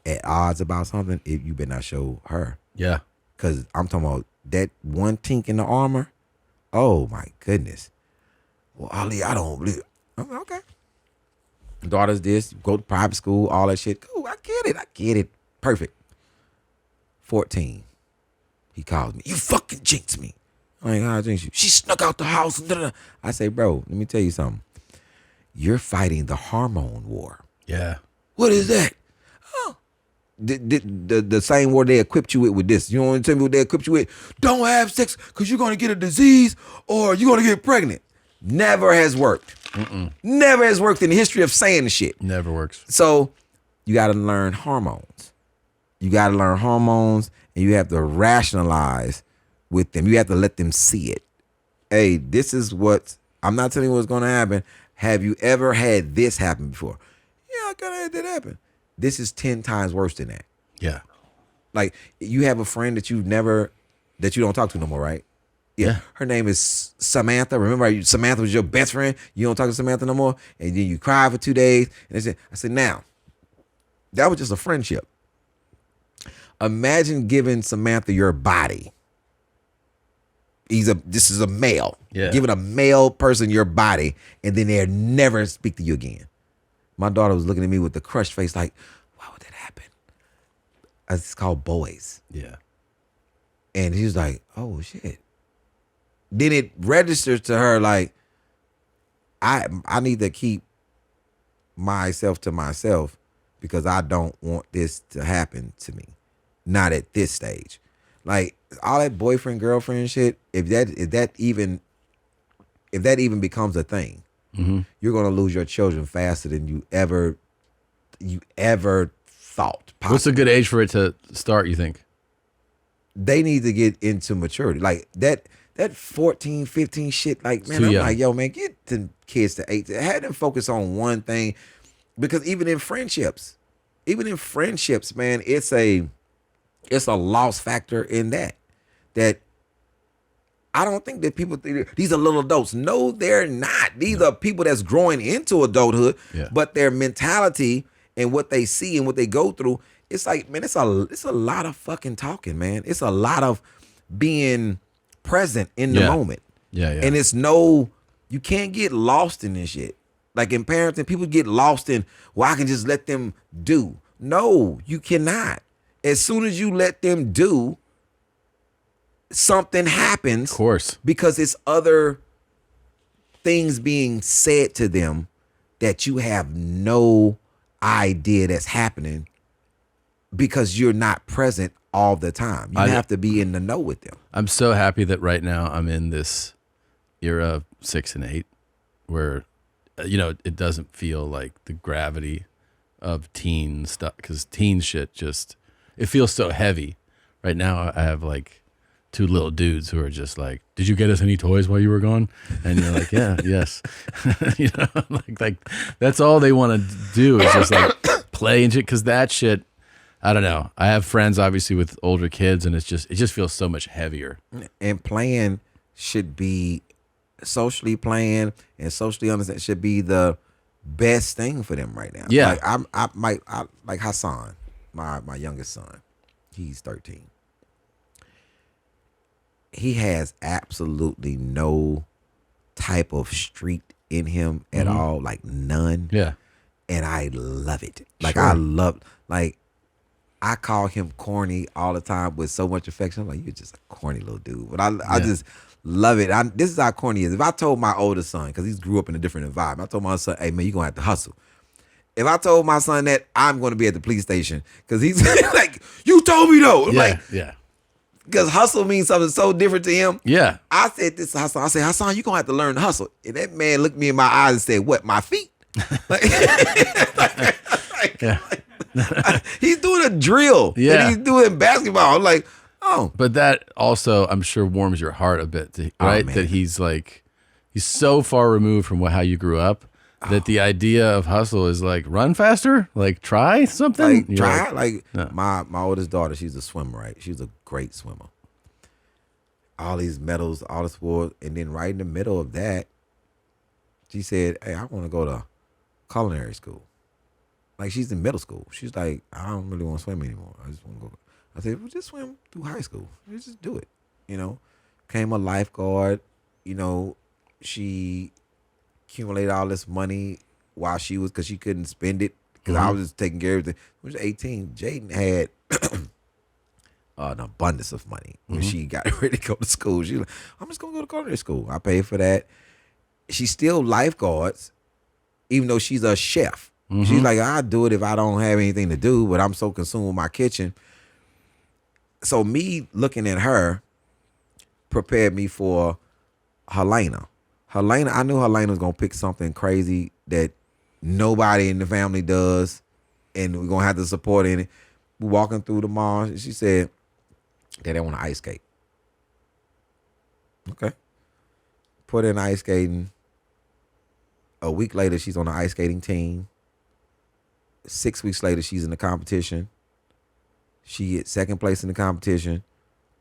at odds about something, if you better not show her. Yeah. Because I'm talking about that one tink in the armor. Oh, my goodness. Well, Ali, I don't believe. I'm like, okay. Daughter's this, go to private school, all that shit. Cool, I get it. Perfect. 14. He calls me. You fucking jinxed me. I'm like, how I jinx you? She snuck out the house. I say, bro, let me tell you something. You're fighting the hormone war. Yeah. What is that? Oh. The same war they equipped you with this. You know what I'm telling me what they equipped you with? Don't have sex because you're going to get a disease or you're going to get pregnant. Never has worked. Mm-mm. Never has worked in the history of saying the shit. Never works. So you got to learn hormones. You got to learn hormones and you have to rationalize with them. You have to let them see it. Hey, this is what, I'm not telling you what's going to happen. Have you ever had this happen before? Yeah, I kind of had that happen. This is 10 times worse than that. Yeah. Like, you have a friend that you don't talk to no more, right? Yeah. Her name is Samantha. Remember, Samantha was your best friend. You don't talk to Samantha no more. And then you cry for 2 days. And I said, now, that was just a friendship. Imagine giving Samantha your body. This is a male. Yeah. Giving a male person your body, and then they'll never speak to you again. My daughter was looking at me with the crushed face, like, why would that happen? It's called boys. Yeah. And he's like, oh shit. Then it registers to her like, I need to keep myself to myself because I don't want this to happen to me. Not at this stage. Like all that boyfriend, girlfriend shit, if that even becomes a thing, you're gonna lose your children faster than you ever thought possible. What's a good age for it to start, you think? They need to get into maturity. Like that 14, 15 shit, like, man, Too I'm young. like, yo, man, get the kids to 8. Have them focus on one thing. Because even in friendships, man, it's a loss factor in that I don't think that people think these are little adults. No, they're not. These are people that's growing into adulthood, but their mentality and what they see and what they go through, it's like, man, it's a lot of fucking talking, man. It's a lot of being present in the moment. Yeah. And you can't get lost in this shit. Like in parenting, people get lost in, well, I can just let them do. No, you cannot. As soon as you let them do, something happens. Of course. Because it's other things being said to them that you have no idea that's happening because you're not present all the time. You have to be in the know with them. I'm so happy that right now I'm in this era of 6 and 8 where, it doesn't feel like the gravity of teen stuff because teen shit it feels so heavy. Right now I have like 2 little dudes who are just like, did you get us any toys while you were gone? And you're like, yeah, yes. like that's all they want to do is just like play and shit. Cause that shit, I don't know. I have friends obviously with older kids and it just feels so much heavier. And playing should be socially playing and socially understand should be the best thing for them right now. Yeah. Like I like Hassan, my youngest son. He's 13. He has absolutely no type of street in him at all, like none. Yeah. And I love it. Like Sure. I call him corny all the time with so much affection. I'm like, you're just a corny little dude. But I just love it. This is how corny he is. If I told my oldest son, because he's grew up in a different environment, I told my son, hey man, you're gonna have to hustle. If I told my son that, I'm gonna be at the police station. Because he's like, you told me though. Yeah. Because hustle means something so different to him. Yeah. I said this to Hassan. I said, Hassan, you're going to have to learn to hustle. And that man looked me in my eyes and said, what, my feet? He's doing a drill. Yeah. And he's doing basketball. I'm like, oh. But that also, I'm sure, warms your heart a bit, right? Man. That he's so far removed from how you grew up that the idea of hustle is like, run faster, like try something. My oldest daughter, she's a swimmer, right? She's a great swimmer. All these medals, all the sports, and then right in the middle of that, she said, hey, I want to go to culinary school. Like she's in middle school. She's like, I don't really want to swim anymore. I just want to go. I said, well, just swim through high school. Just do it. Became a lifeguard. She accumulated all this money while because she couldn't spend it because I was just taking care of everything. When she was 18, Jaden had an abundance of money when she got ready to go to school. She was like, I'm just going to go to culinary school. I paid for that. She still lifeguards, even though she's a chef. She's like, I'll do it if I don't have anything to do, but I'm so consumed with my kitchen. So me looking at her prepared me for Helena. I knew Helena was going to pick something crazy that nobody in the family does, and we're going to have to support in it. We're walking through the mall, and she said, Daddy, I want to ice skate. Okay. Put her in ice skating. A week later, she's on the ice skating team. 6 weeks later, she's in the competition. She gets second place in the competition.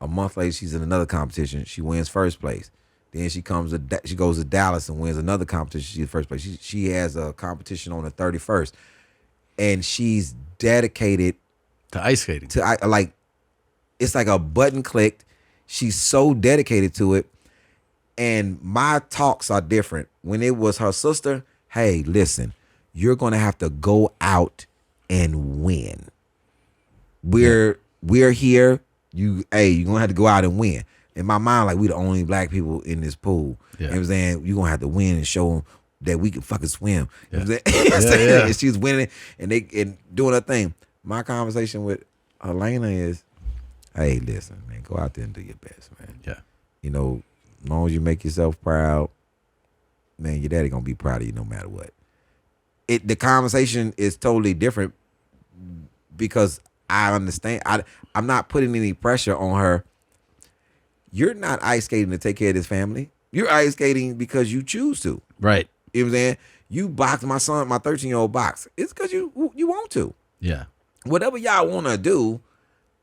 A month later, she's in another competition. She wins first place. Then she goes to Dallas and wins another competition. She's first place. She has a competition on the 31st, and she's dedicated to ice skating. It's like a button clicked. She's so dedicated to it, and my talks are different. When it was her sister, hey, listen, you're gonna have to go out and win. We're here. you're gonna have to go out and win. In my mind, like we the only black people in this pool. Yeah. You know what I'm saying? You're gonna have to win and show them that we can fucking swim. You know what I'm Yeah. saying? Yeah. And she's winning and doing her thing. My conversation with Elena is, hey, listen, man, go out there and do your best, man. Yeah. You know, as long as you make yourself proud, man, your daddy gonna be proud of you no matter what. The conversation is totally different because I understand. I'm not putting any pressure on her. You're not ice skating to take care of this family. You're ice skating because you choose to. Right. You know what I'm saying? You box my son, my 13-year-old box. It's because you want to. Yeah. Whatever y'all want to do,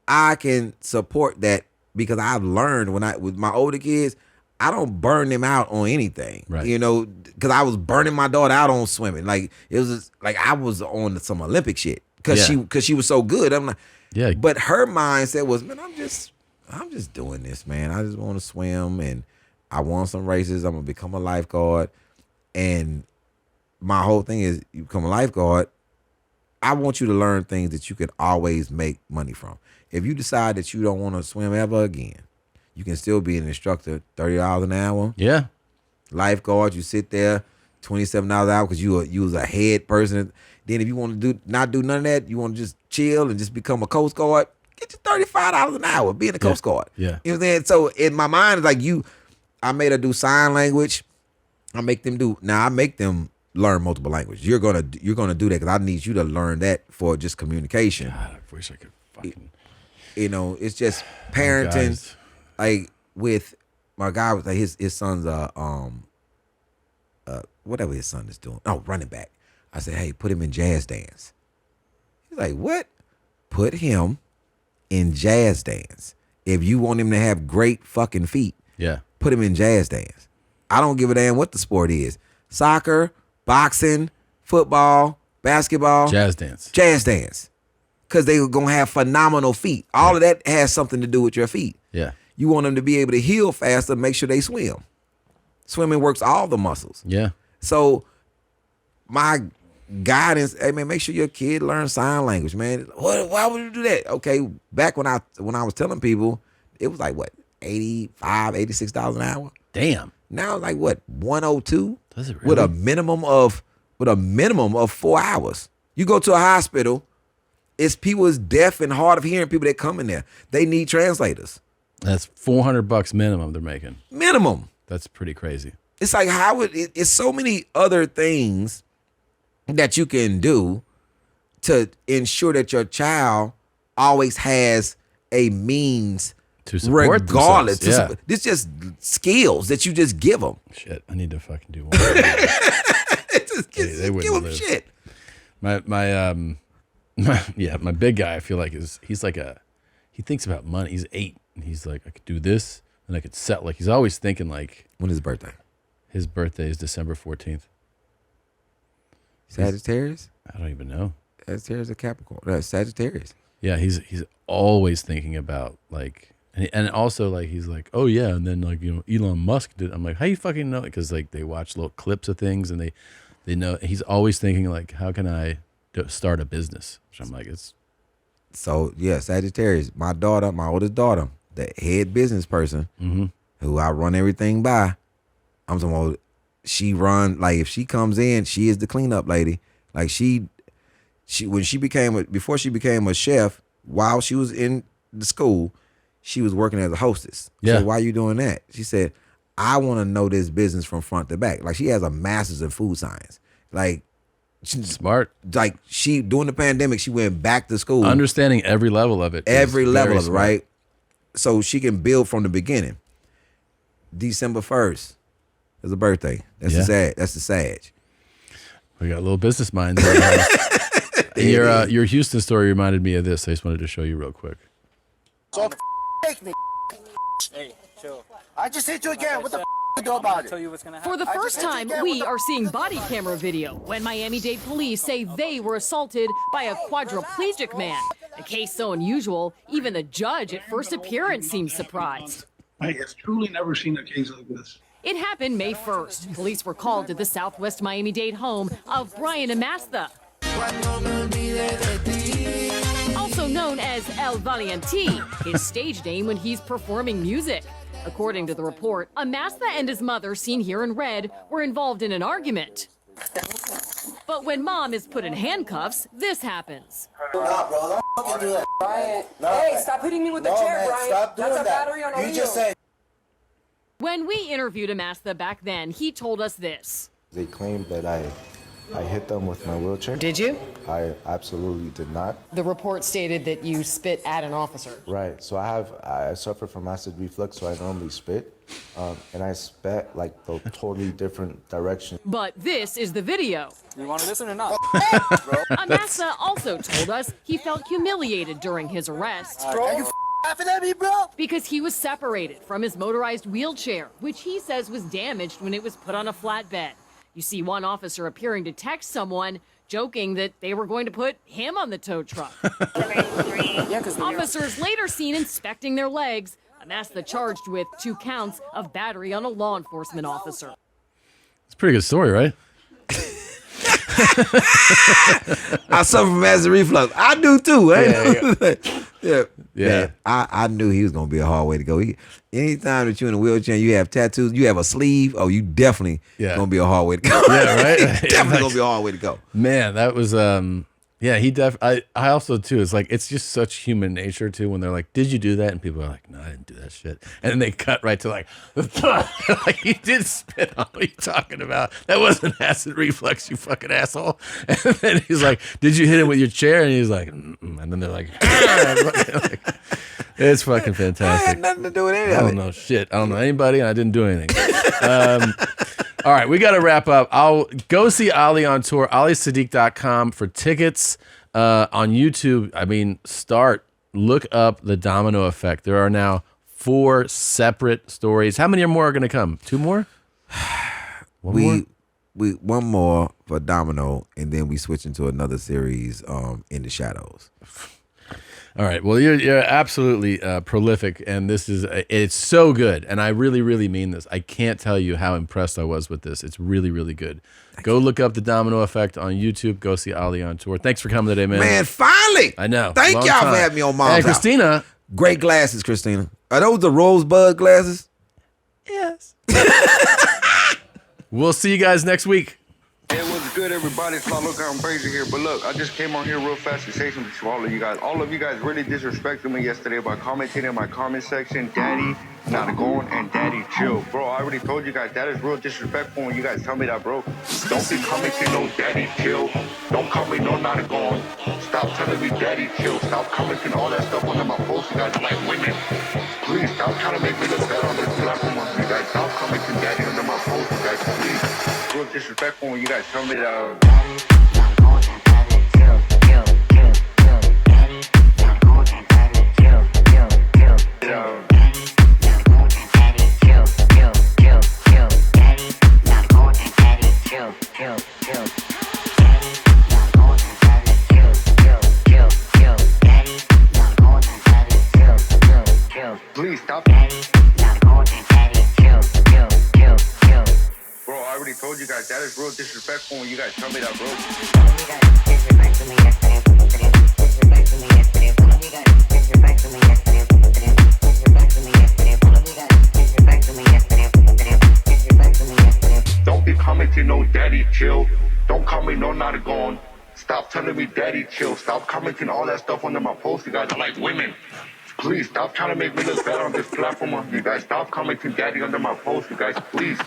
I can support that because I've learned with my older kids, I don't burn them out on anything. Right. You know, because I was burning my daughter out on swimming. Like it was just, like I was on some Olympic shit because she was so good. I'm like, yeah. But her mindset was, man, I'm just doing this, man. I just want to swim and I won some races. I'm gonna become a lifeguard. And my whole thing is, you become a lifeguard, I want you to learn things that you can always make money from. If you decide that you don't want to swim ever again, you can still be an instructor, $30 an hour. Yeah. Lifeguard, you sit there, $27 an hour because you was a head person. Then if you want to not do none of that, you want to just chill and just become a Coast Guard, get you $35 an hour being a Coast Guard. Yeah. You know what I'm saying? So in my mind, it's like I made her do sign language. I make them learn multiple languages. You're gonna do that because I need you to learn that for just communication. God, I wish I could fucking. You know, it's just parenting. Like with my guy, with like his son's whatever his son is doing. Oh, running back. I said, hey, put him in jazz dance. He's like, what? Put him in jazz dance. If you want him to have great fucking feet, put him in jazz dance. I don't give a damn what the sport is. Soccer, boxing, football, basketball. Jazz dance. Because they're going to have phenomenal feet. All of that has something to do with your feet. Yeah. You want them to be able to heal faster, make sure they swim. Swimming works all the muscles. Yeah. So my guidance, hey man, make sure your kid learns sign language, man. Why would you do that? Okay, back when I was telling people, it was like what, $85, $86 an hour? Damn. Now like what, 102? Does it really? With a minimum of 4 hours. You go to a hospital, it's people is deaf and hard of hearing people that come in there. They need translators. That's $400 minimum they're making. Minimum. That's pretty crazy. It's like it's so many other things that you can do to ensure that your child always has a means to support regardless. Yeah. It's just skills that you just give them. Shit, I need to fucking do one. just give them shit. My big guy, I feel like he thinks about money. He's 8 and he's like, I could do this and I could set, like he's always thinking like. When is his birthday? His birthday is December 14th. Sagittarius? I don't even know. Sagittarius or Capricorn? Sagittarius. Yeah, he's always thinking about like, and also like he's like, oh yeah, and then like Elon Musk did. I'm like, how you fucking know it? Because like they watch little clips of things and they know. He's always thinking like, how can I start a business? Which I'm like, it's. So yeah, Sagittarius. My oldest daughter, the head business person, who I run everything by. I'm talking about, she run, like if she comes in, she is the cleanup lady. Like before she became a chef, while she was in the school, she was working as a hostess. Yeah. So why are you doing that? She said, I want to know this business from front to back. Like she has a master's in food science. Like smart. Like she, during the pandemic, she went back to school. Understanding every level of it. Every level of it, right? So she can build from the beginning. December 1st. It's a birthday. That's the Sag. We got little business minds. Your Houston story reminded me of this. I just wanted to show you real quick. So hey, chill. I just hit you again. What the you do about it? For the first time, we are seeing body camera video when Miami-Dade police say they were assaulted by a quadriplegic man. A case so unusual, even the judge at first appearance seemed surprised. I have truly never seen a case like this. It happened May 1st. Police were called to the Southwest Miami-Dade home of Brian Amastha. Also also known as El Valiente, his stage name when he's performing music. According to the report, Amasa and his mother, seen here in red, were involved in an argument. But when Mom is put in handcuffs, this happens. Nah, bro, don't fucking do that. Brian, Nah, hey, man. stop hitting me with the No, chair, man, Brian. stop doing That's a that. battery on a You wheel. just said. When we interviewed Amasa back then, he told us this. They claimed that I hit them with my wheelchair. Did you? I absolutely did not. The report stated that you spit at an officer. Right. So I suffer from acid reflux, so I normally spit, and I spat like the totally different direction. But this is the video. You want to listen or not? Amasa also told us he felt humiliated during his arrest. Are you laughing at me, bro? Because he was separated from his motorized wheelchair, which he says was damaged when it was put on a flatbed. You see one officer appearing to text someone, joking that they were going to put him on the tow truck. Officers later seen inspecting their legs. Amasa charged with 2 counts of battery on a law enforcement officer. It's a pretty good story, right? I suffer from acid reflux. I do too. Yeah. Yeah. Man, I knew he was gonna be a hard way to go. Anytime that you're in a wheelchair and you have tattoos, you have a sleeve, oh, you definitely gonna be a hard way to go. Yeah, right? Definitely gonna be a hard way to go. Man, that was yeah, I also too, it's like it's just such human nature too when they're like, did you do that? And people are like, no, I didn't do that shit. And then they cut right to like you did spit on, what are you talking about? That wasn't acid reflux, you fucking asshole. And then he's like, did you hit him with your chair? And he's like, mm-mm. And then they're like, it's fucking I fantastic. had nothing to do with any I of don't it. know shit. I don't know anybody, and I didn't do anything. All right, we got to wrap up. I'll go see Ali on tour, alisiddiq.com for tickets on YouTube. I mean, look up The Domino Effect. There are now 4 separate stories. How many more are going to come? 2 more? One more for Domino, and then we switch into another series, In the Shadows. All right. Well, you're absolutely prolific, and it's so good. And I really, really mean this. I can't tell you how impressed I was with this. It's really, really good. Go look up The Domino Effect on YouTube. Go see Ali on tour. Thanks for coming today, man. Man, finally! I know. Thank Long y'all time. for having me on Mom's Hey, House. Christina. Great glasses, Christina. Are those the rosebud glasses? Yes. We'll see you guys next week. Hey, what's good, everybody? It's not looking crazy here, but look, I just came on here real fast to say something to all of you guys. All of you guys really disrespected me yesterday by commenting in my comment section, Daddy, not going, and Daddy, chill. Bro, I already told you guys, that is real disrespectful when you guys tell me that, bro. Don't be commenting no Daddy, chill. Don't call me no not going. Stop telling me Daddy, chill. Stop commenting all that stuff under my post, you guys. I'm like women. Please, stop trying to make me look bad on this platform, you guys. Stop commenting Daddy under my post, you guys, please. Real disrespectful when you guys tell me that. Please stop. Bro, I already told you guys that is real disrespectful when you guys tell me that, bro. Don't be commenting no Daddy, chill. Don't call me no not going. Stop telling me Daddy, chill. Stop commenting all that stuff under my post. You guys are like women. Please stop trying to make me look bad on this platform. You guys stop commenting Daddy under my post. You guys, please.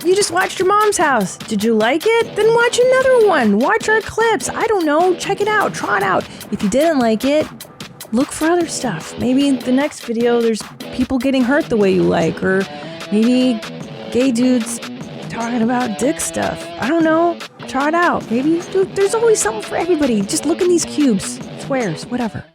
You just watched your mom's house. Did you like it? Then watch another one. Watch our clips. I don't know. Check it out. Try it out. If you didn't like it, look for other stuff. Maybe in the next video there's people getting hurt the way you like, or maybe gay dudes talking about dick stuff. I don't know. Try it out. Maybe there's always something for everybody. Just look in these cubes, squares, whatever.